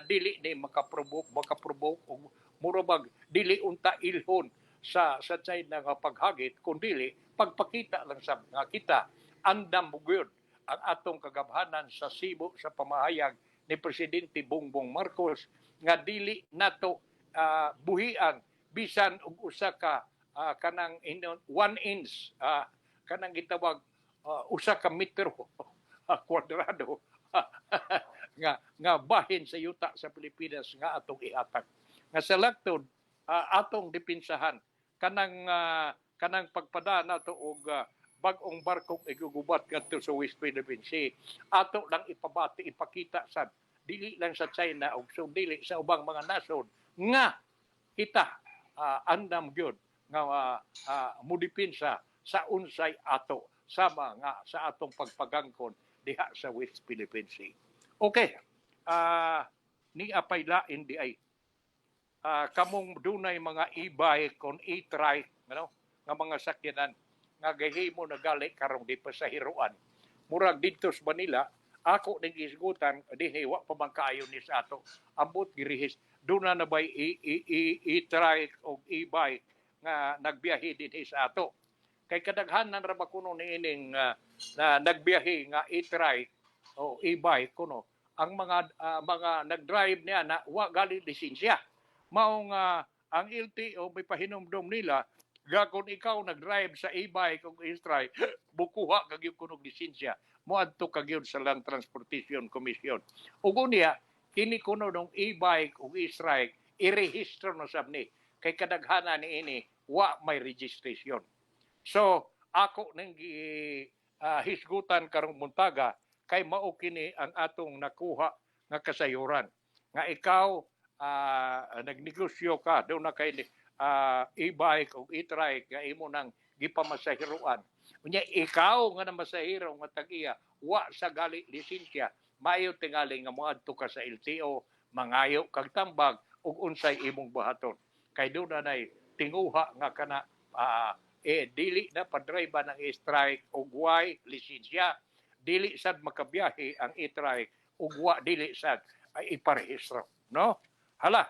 dili ni makaprovoke og murabag dili unta ilhon sa China nga paghagit kundi pagpakita lang sa nga kita andam gyud ang atong kagabhanan sa Cebu sa pamahayag ni Presidente Bongbong Marcos nga dili nato buhian bisan og usa ka kanang 1 inch kanang gitawag usa ka metro kwadrado nga bahin sa yuta sa Pilipinas nga atong ihatag nga sa laktod atong dipinsahan kanang pagpada nato og bag-ong barkong igugubat kadto sa West Philippine Sea ato lang ipakita sa dili lang sa China ug so dili sa ubang mga nasod nga kita andam gyud nga mudipinsa sa unsay ato sama nga sa atong pagpagangkon diha sa West Philippine Sea. Okay. Ni apay lain di ay kamong dunay mga e-bike kon e-trike nga mga sakyanan nga gahimo na gali karong di pa sa hiruan. Murag dito sa Manila, ako ning isgutan dinhi wa pa man kaayo ni sa ato. Ambot girihis do na bay i-trike o e-bike nga nagbiyahe dinhi sa ato. Kay kadaghanan ra ba kuno niining na nagbiyahe nga e-trike o e-bike kuno ang mga nag-drive niya na wa gali lisensya. Mao nga ang LTO may pahinumdom nila gakon ikaw nag-drive sa e-bike o e-trike bukuha kag yung kunog lisensya moadto kag yun sa Land Transportation Commission. Ug unya kini kuno ng e-bike o e-trike irehistro na sab ni kay kadaghanan niini wa may registration. So ako nang hisgutan karong buntaga kay mao kini ang atong nakuha nga kasayuran nga ikaw nagnegosyo ka do na kay e-bike o e-trike nga imo nang gipamasahiruan unya ikaw nga namasahiro nga tag-iya wa sa gali lisensya maayo tingali nga moadto ka sa LTO mangayo kag tambag ug unsay imong buhaton kay do na nay tinguha nga kana dili na padrive ng e-trike ug way lisensya dili sad makabiyahe ang e-trike ug wa dili sad ay iparehistro no hala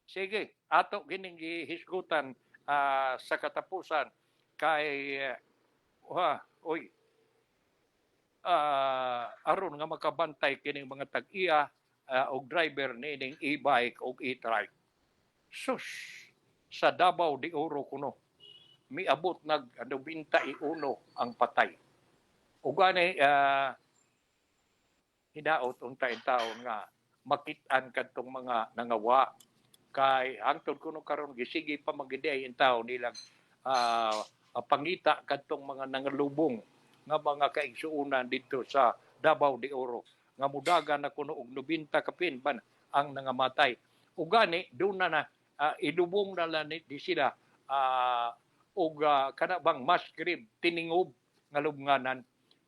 sige ato gining gihisgutan sa katapusan kay aron nga makabantay kining mga tag-iya og driver nining e-bike og e-trike sus sa Davao de Oro kuno miabot nag 21 ang patay. Ug ani hidaot unta in taon nga makit-an kadtong mga nangawa kay hangtod kuno karon gisigi pa magiday in taon nilang pangita kadtong mga nangalubong nga mga kaigsuonan dito sa Davao de Oro nga mudagan na kuno og 90 kapin ban ang nangamatay. Ug gani do na ilubong na lang di sila og kana bang mass grave tiningob nga lubnganan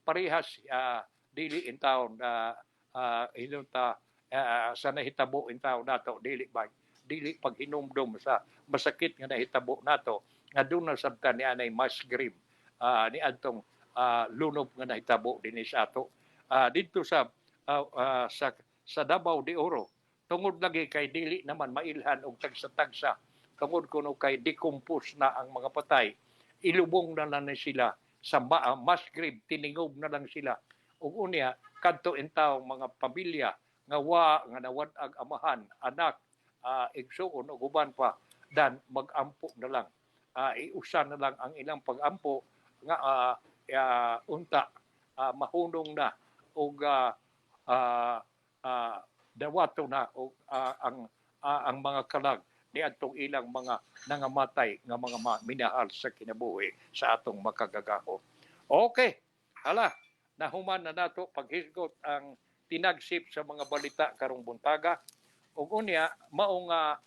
parehas dili in town hinunta sa nahitabo in town nato dili paghinumdom sa masakit nga nahitabo nato nga doon na sabtan ni anay mass grave ni adtong lunob nga nahitabo dinhi sa ato dito sa Davao de Oro tungod lagi kay dili naman mailhan og tagsa-tagsa tungod kuno kay decompose na ang mga patay ilubong na lang sila sa mass grave tiningob na lang sila ug unya kadto entaw mga pamilya nga nawad-ag amahan anak igsuon ug uban pa dan magampo na lang iusa na lang ang ilang pagampo nga unta mahunong na og dawato na og ang mga kalag ni atong ilang mga nangamatay nga mga minahal sa kinabuhi sa atong makagagaho. Okay, hala, nahuman na nato paghisgot ang tinagsip sa mga balita karong buntaga. Ug unya mao nga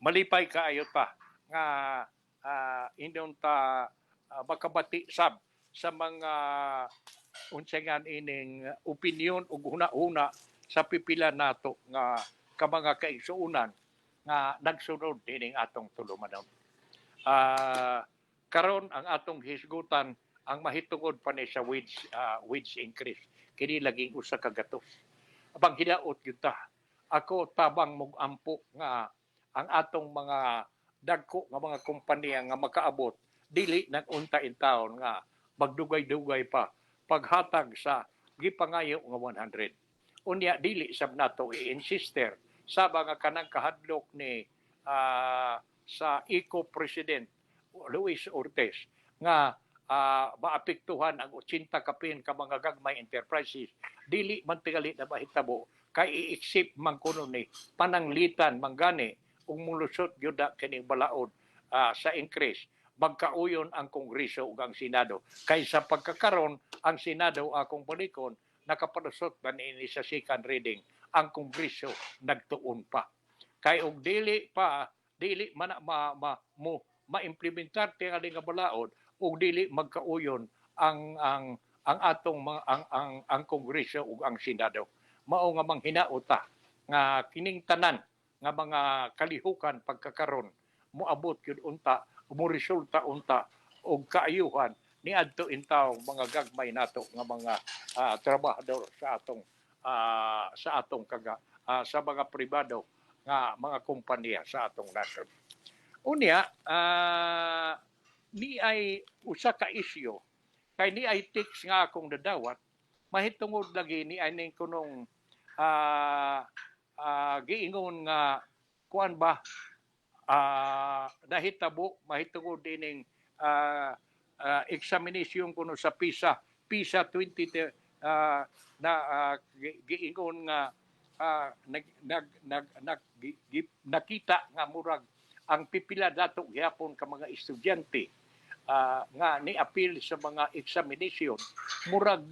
malipay kaayo pa nga indon ta makabati sab sa mga unsengan ining opinion ug huna-huna sa pipila nato nga ka mga kaigsuonan nga nagsunod dining atong tulumanon. Karon ang atong hisgutan ang mahitungod pa ni sa wage increase. Kini laging usa ka gatos. Abang hidaot gyud ta. Ako tabang mugampo nga ang atong mga dagko nga mga kompanya nga makaabot dili nag-unta in taon nga magdugay-dugay pa paghatag sa gipangayo nga 100. Unya dili sab nato i-insister saba nga kanang kahadlok ni sa Eco-President Luis Ortiz nga maapektuhan ang 80 kapin ka mga gagmay enterprises dili man tingali na mahitabo kay i-except man kuno ni pananglitan manggani ug mulusot gyud kining balaod sa increase magkauyon ang Kongreso ug ang Senado kay sa pagkakaron ang Senado akong balikon nakapalusot ba ni sa second reading ang Kongreso nagtuon pa kay og dili man ma-implementar tingali nga balaod ug dili magkauyon ang atong ang Kongreso ug ang Senado mao nga manghinaota nga kining tanan nga mga kalihukan pagkakaron moabot gyud unta mo resulta unta og kaayuhan ni adto intawong mga gagmay nato nga mga trabahador sa atong sa mga pribado nga mga kompanya sa atong nasod. Unya, ni ay usa ka isyu kay ni ay text nga akong dadawat mahitungod lagi ni ay ning kunong giingon nga kuan ba nahitabo mahitungod dining examination kuno sa PISA 20 giingon nga nakita nga murag ang pipila dato gyapon ka mga estudyante nga ni-appeal sa mga examination murag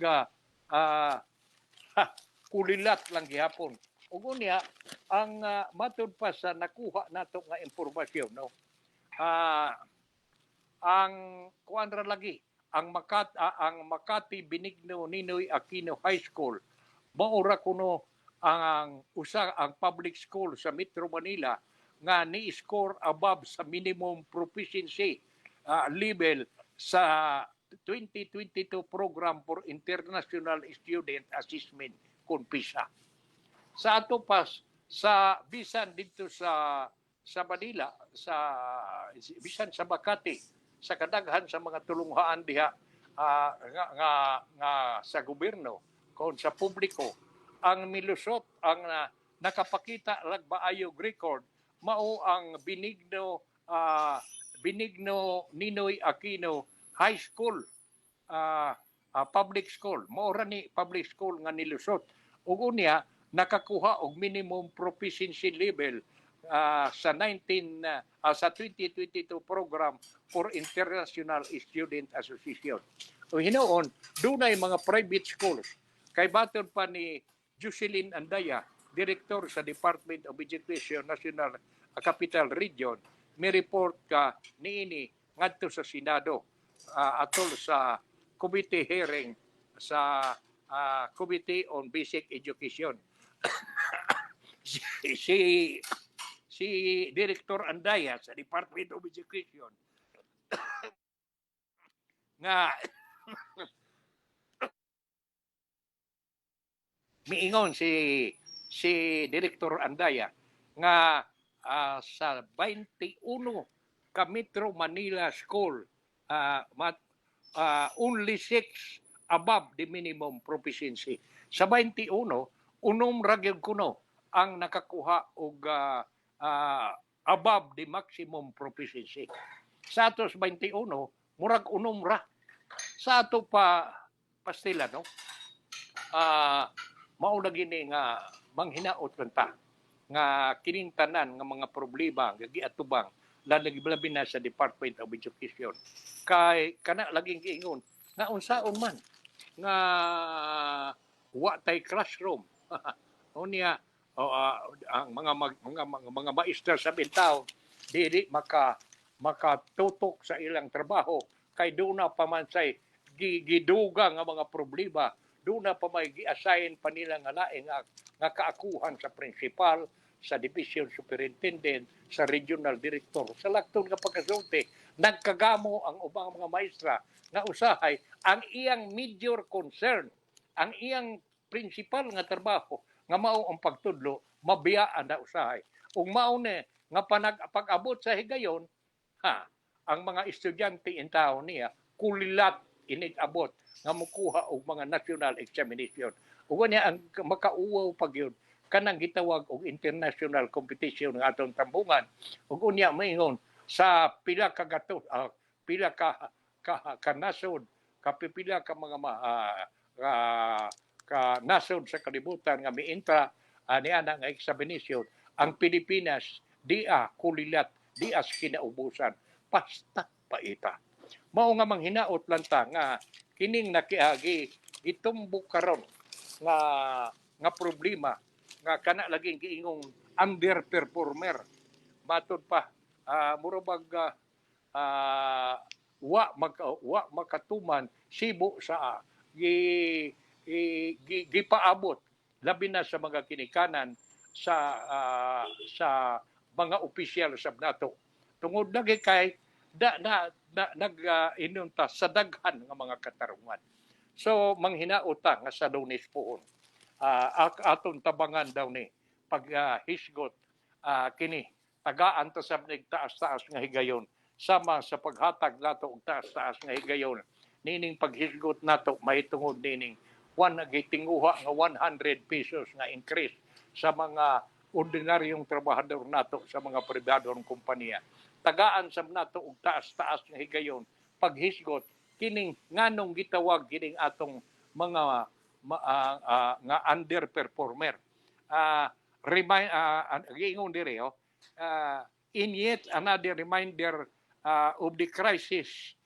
kulilat lang gyapon. Ug unya ang matud pa sa nakuha nato nga impormasyon no. Ang kuan ra lagi ang Makati Benigno Ninoy Aquino High School maura kuno ang public school sa Metro Manila nga ni-score above sa minimum proficiency level sa 2022 Program for International Student Assessment kun PISA. Sa ato pas sa bisan dito sa Manila, bisan sa Makati, sa kadaghan sa mga tulunghaan diha nga sa gobyerno kon sa publiko ang milusot ang nakapakita lag maayog record mao ang Benigno Ninoy Aquino High School public school mao ra ni public school nga nilusot ug unya nakakuha og minimum proficiency level sa 2022 Program for International Student Association. O hinoon, dunay mga private schools. Kay baton pa ni Jocelyn Andaya, Director sa Department of Education National Capital Region, may report ka niini ngadto sa Senado atol sa committee hearing sa Committee on Basic Education. si Director Andaya sa Department of Education nga miingon si Director Andaya nga sa 21 ka Metro Manila School only 6 above the minimum proficiency. Sa 21 unom ra gyud kuno ang nakakuha og above the maximum proficiency. Sa atos 21, murag unom ra. Sa ato pa pastila, no? Mao na gini nga manghinaot lang ta nga kining tanan nga mga problema nga giatubang labi na sa Department of Education. Kay kana laging giingon nga unsaon man nga wa tay classroom. Unya ang mga maestra sa bitaw dili makatutok sa ilang trabaho kay doon na pa man say giduga nga mga problema doon na pa may gi-assign pa nila nga laing nga kaakuhan sa principal, sa division superintendent, sa regional director. Sa lakton nga pagkasulti, nagkagamo ang ubang mga maestra nga usahay ang iyang major concern, ang iyang principal nga trabaho nga mao ang pagtudlo, mabiyaan na usahay. Ug mao ni nga pag-abot sa higayon, ang mga estudyante in taon niya kulilat init-abot nga mukuha og mga national examination. Ug niya ang makauwaw pag yun kanang gitawag og international competition ng atong tambungan. Ug unya maingon sa pila ka pila ka nasod, kapipila ka mga ka nasod sa kalibutan nga miintra niya nga examination, ang Pilipinas dia kulilat, dia kinaubusan, basta paita. Mao nga manghinaot lang ta nga kining nakiagi itumbok karon nga problema nga kana laging giingong underperformer. Matod pa murabag wa makatuman sibo sa gipaabot labi na sa mga kinikanan sa mga opisyal sa nato. Tungod lagi kay inunta sa daghan nga mga katarungan. So manghinaota nga sa Lunes poon aton tabangan daw ni pag hisgot kini tagaan ta sa taas-taas nga higayon sama sa paghatag nato og taas-taas nga higayon nining paghisgot nato mahitungod nining gitinguha nga 100 pesos nga increase sa mga ordinaryong trabahador nato sa mga pribadong kompanya. Tagaan sa nato og taas-taas nga higayon paghisgot kining nganong gitawag kining atong mga nga underperformer. Giingon dire in yet another reminder of the crisis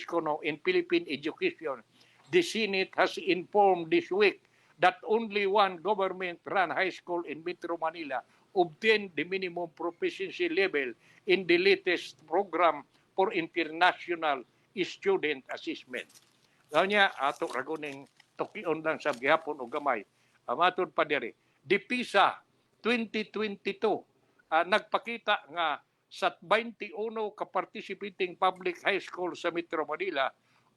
kuno in Philippine education. The Senate has informed this week that only one government-run high school in Metro Manila obtained the minimum proficiency level in the latest program for international student assessment. Kanya ato raguning tukion lang sa gihapon o gamay. Matod pa diri. Di PISA 2022 nagpakita nga sa 21 ka-participating public high school sa Metro Manila,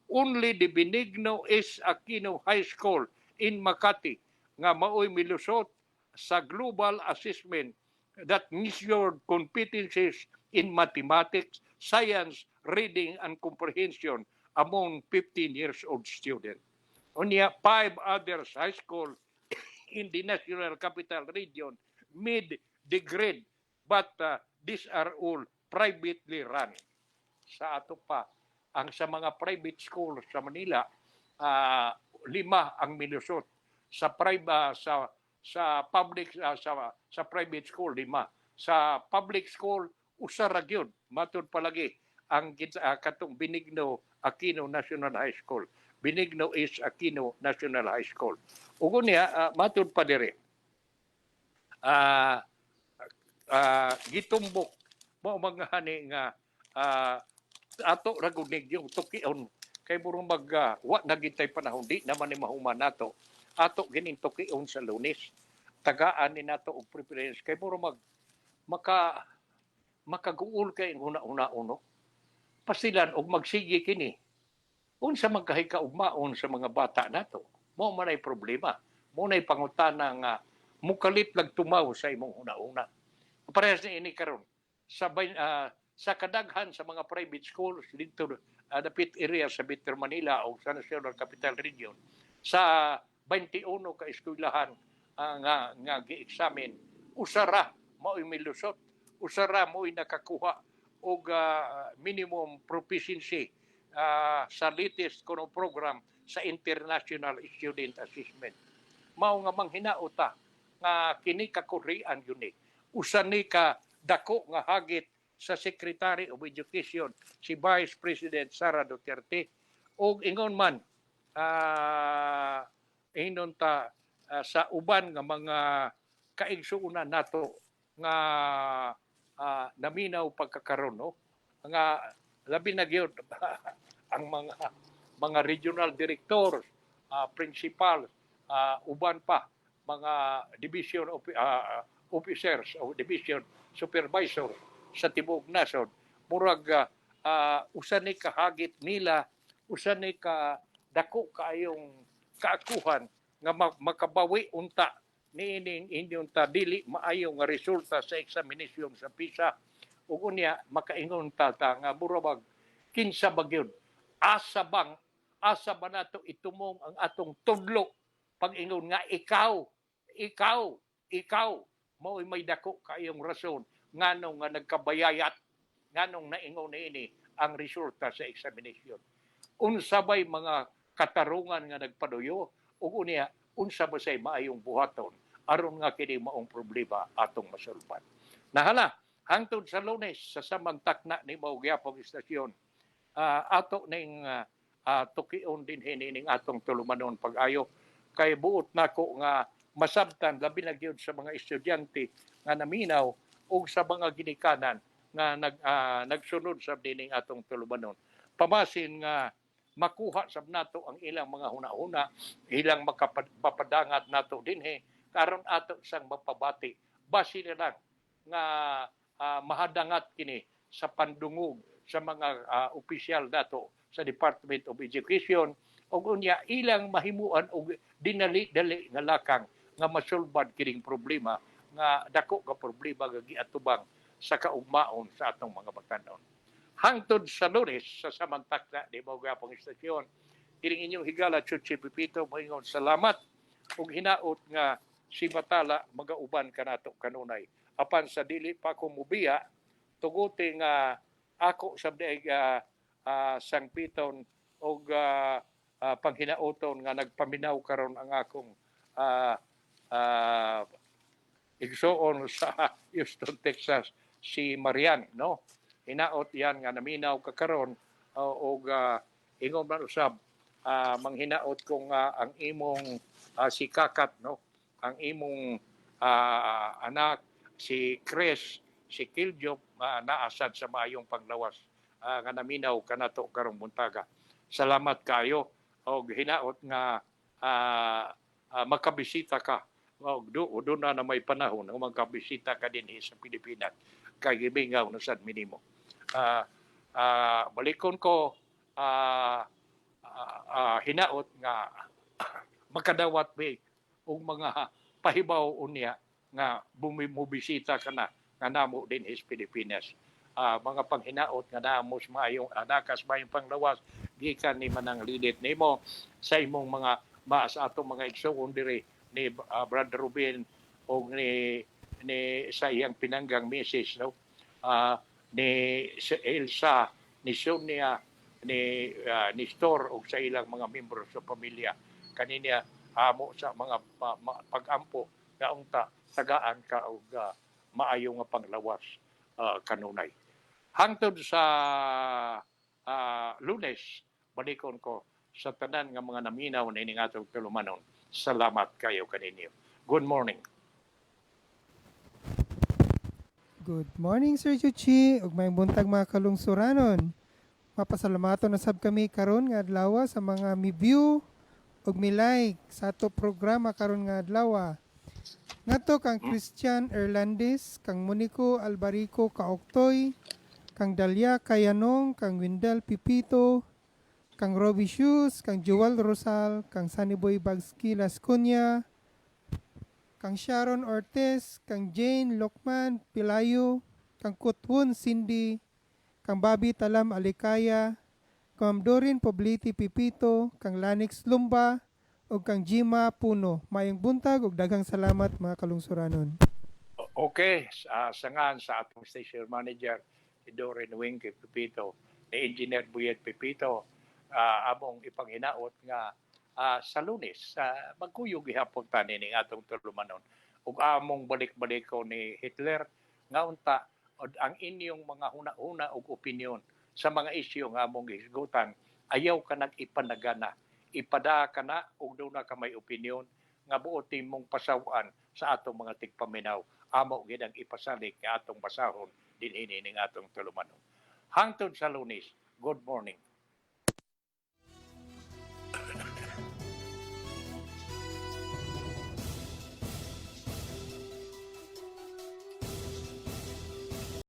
only the Benigno S. Aquino High School in Makati nga maoy milusot sa global assessment that measured competencies in mathematics, science, reading, and comprehension among 15 years old students. Unya, 5 others high school in the National Capital Region made the grade, but these are all privately run. Sa ato pa, ang sa mga private school sa Manila, 5 ang minusot. Sa public sa private school 5. Sa public school usa ra gyud matud palagi ang katong Benigno Aquino National High School. Benigno is Aquino National High School. Ug niya matud pa dire. Gitumbok mo mga hani nga ato ra gud yung tukion kay burong wa nagitay panahon di naman ni mahuman nato. Ato gining tukion sa Lunes. Tagaan ni nato og preference kay burong makaguol kay una uno. Pasilan og magsige kini. Unsa magkahikaugmaon sa mga bata nato. Mao man ay problema. Mao nay pangutana nga mukalit lag tumaw sa imong una-una. Parehas ni ini karon sa kadaghan sa mga private schools dito dapit area sa Metro Manila o sa National Capital Region sa 21 ka eskwelahan nga gi-examine usara mao'y milusot usara mo'y nakakuha og minimum proficiency sa latest kuno program sa International Student Assessment. Mao nga manghinaota nga kini ka Korean yun usa ni ka dako nga hagit sa Secretary of Education si Vice President Sara Duterte og ingon man sa uban nga mga kaigsuonan nato nga naminaw pagkakaroon nga labi na gyud ang mga regional directors, principal, uban pa mga division officers o division supervisor sa tibuok nasod murag usa ni kahagit nila usa ni ka dako kaayong kaakuhan nga makabawi unta niining inyong dili maayo nga resulta sa examination sa PISA ug unya makaingon ta nga murag kinsa ba gyud asa ba nato itumong ang atong tudlo pag-ingon nga ikaw mao'y may dako kaayong rason nganong nga nagkabayayat nganong naingon ini ang resulta sa examination. Unsa bay mga katarungan nga nagpaduyo ug unya unsa ba say maayong buhaton aron nga kini maong problema atong masulban. Nahala hangtod sa Lunes sa samang takna ni mao gyapon istasyon ato ning tukion din hining atong tulumanon pag-ayo kay buot nako nga masabtan labi na gyud sa mga estudyante nga naminaw o sa mga ginikanan nga nagsunod sa dining atong tulumanon. Pamasin nga makuha sab nato ang ilang mga huna-huna, ilang makapadangat nato dinhi karon ato sang mapabati. Basi na lang nga mahadangat kini sa pandungog sa mga opisyal dato sa Department of Education ug unya ilang mahimuan og dinali-dali nga lakang nga masulbad kining problema nga dako ka problema nga giatubang sa kaugmaon sa atong mga batan-on. Hangtod sa Lunes sa Samantakna di mo gapong istasyon kining inyong higala Chuchi Pipito moingon salamat ug hinaot nga si Batala magauban kanato kanunay apan sa dili pa ko mubiya tuguti nga ako sa sangpiton og panghinauton nga nagpaminaw karon ang akong igsoon sa Houston, Texas si Marian, no? Hinaot yan nga naminaw ka karon og ingon man usab manghinaot kung ang imong si Kakat, no? Ang imong anak si Chris, si Kiljop naasad sa maayong panglawas nga naminaw kanato karong buntaga. Salamat kayo og hinaot nga makabisita ka og doon na may panahon nga magkabisita ka din sa Pilipinas kay gibingaw na sad minimo. Balikon ko hinaot nga makadawat mi og mga pahibaw unya nga bumibisita ka na nga namo din sa Pilipinas. Mga panghinaot nga namos maayong anakas maayong panglawas gikan ni manang lilit nimo sa imong mga sa atong mga igsoon diri ni Brother Ruben o ni sa iyang pinanggang misis, no? Ni Elsa, ni Sonia, ni Nestor o sa ilang mga miyembro sa pamilya kaniya amo sa mga pag-ampo nga unta tagaan ka og maayo nga panglawas kanunay. Hangtod sa Lunes, balikon ko sa tanan nga mga naminaw na ining atong tulumanon. Salamat kayo kaninyo. Good morning. Good morning, Sir Chuchi. Ug may buntag mga kalungsuranon. Mapasalamaton na sab kami karon nga adlaw sa mga mi-view ug mi-like sa ato programa karon nga adlaw. Ngadto kang Christian Erlandis, kang Monico Albarico Kaoktoy, kang Dalia Kayanong, kang Windel Pipito, kang Robbie Shoes, kang Joel Rosal, kang Sunnyboy Bagski Lascunya, kang Sharon Ortiz, kang Jane Lokman Pilayo, kang Kutwon Cindy, kang Bobby Talam Alikaya, kang Dorin Pobliti Pipito, kang Lanix Lumba, o kang Jima Puno. Mayong buntag ug daghang salamat mga kalungsuranon. Okay, sangan sa atong station manager si Dorin Wingke Pipito, ni Engineer Buyet Pipito, among ipanghinaot nga sa Lunes magkuyog gihapon tani ning atong tulumanon ug among balik-balik ko ni Hitler nga unta ang inyong mga huna-huna ug opinyon sa mga isyu nga among gihisgutan ayaw ka nag-ipanagana ipada ka na ug doon na ka may opinyon nga buot mong pasawan sa atong mga tigpaminaw amo gid ang ipasalig nga atong basahon dinhi ning atong tulumanon. Hangtod sa Lunes, good morning.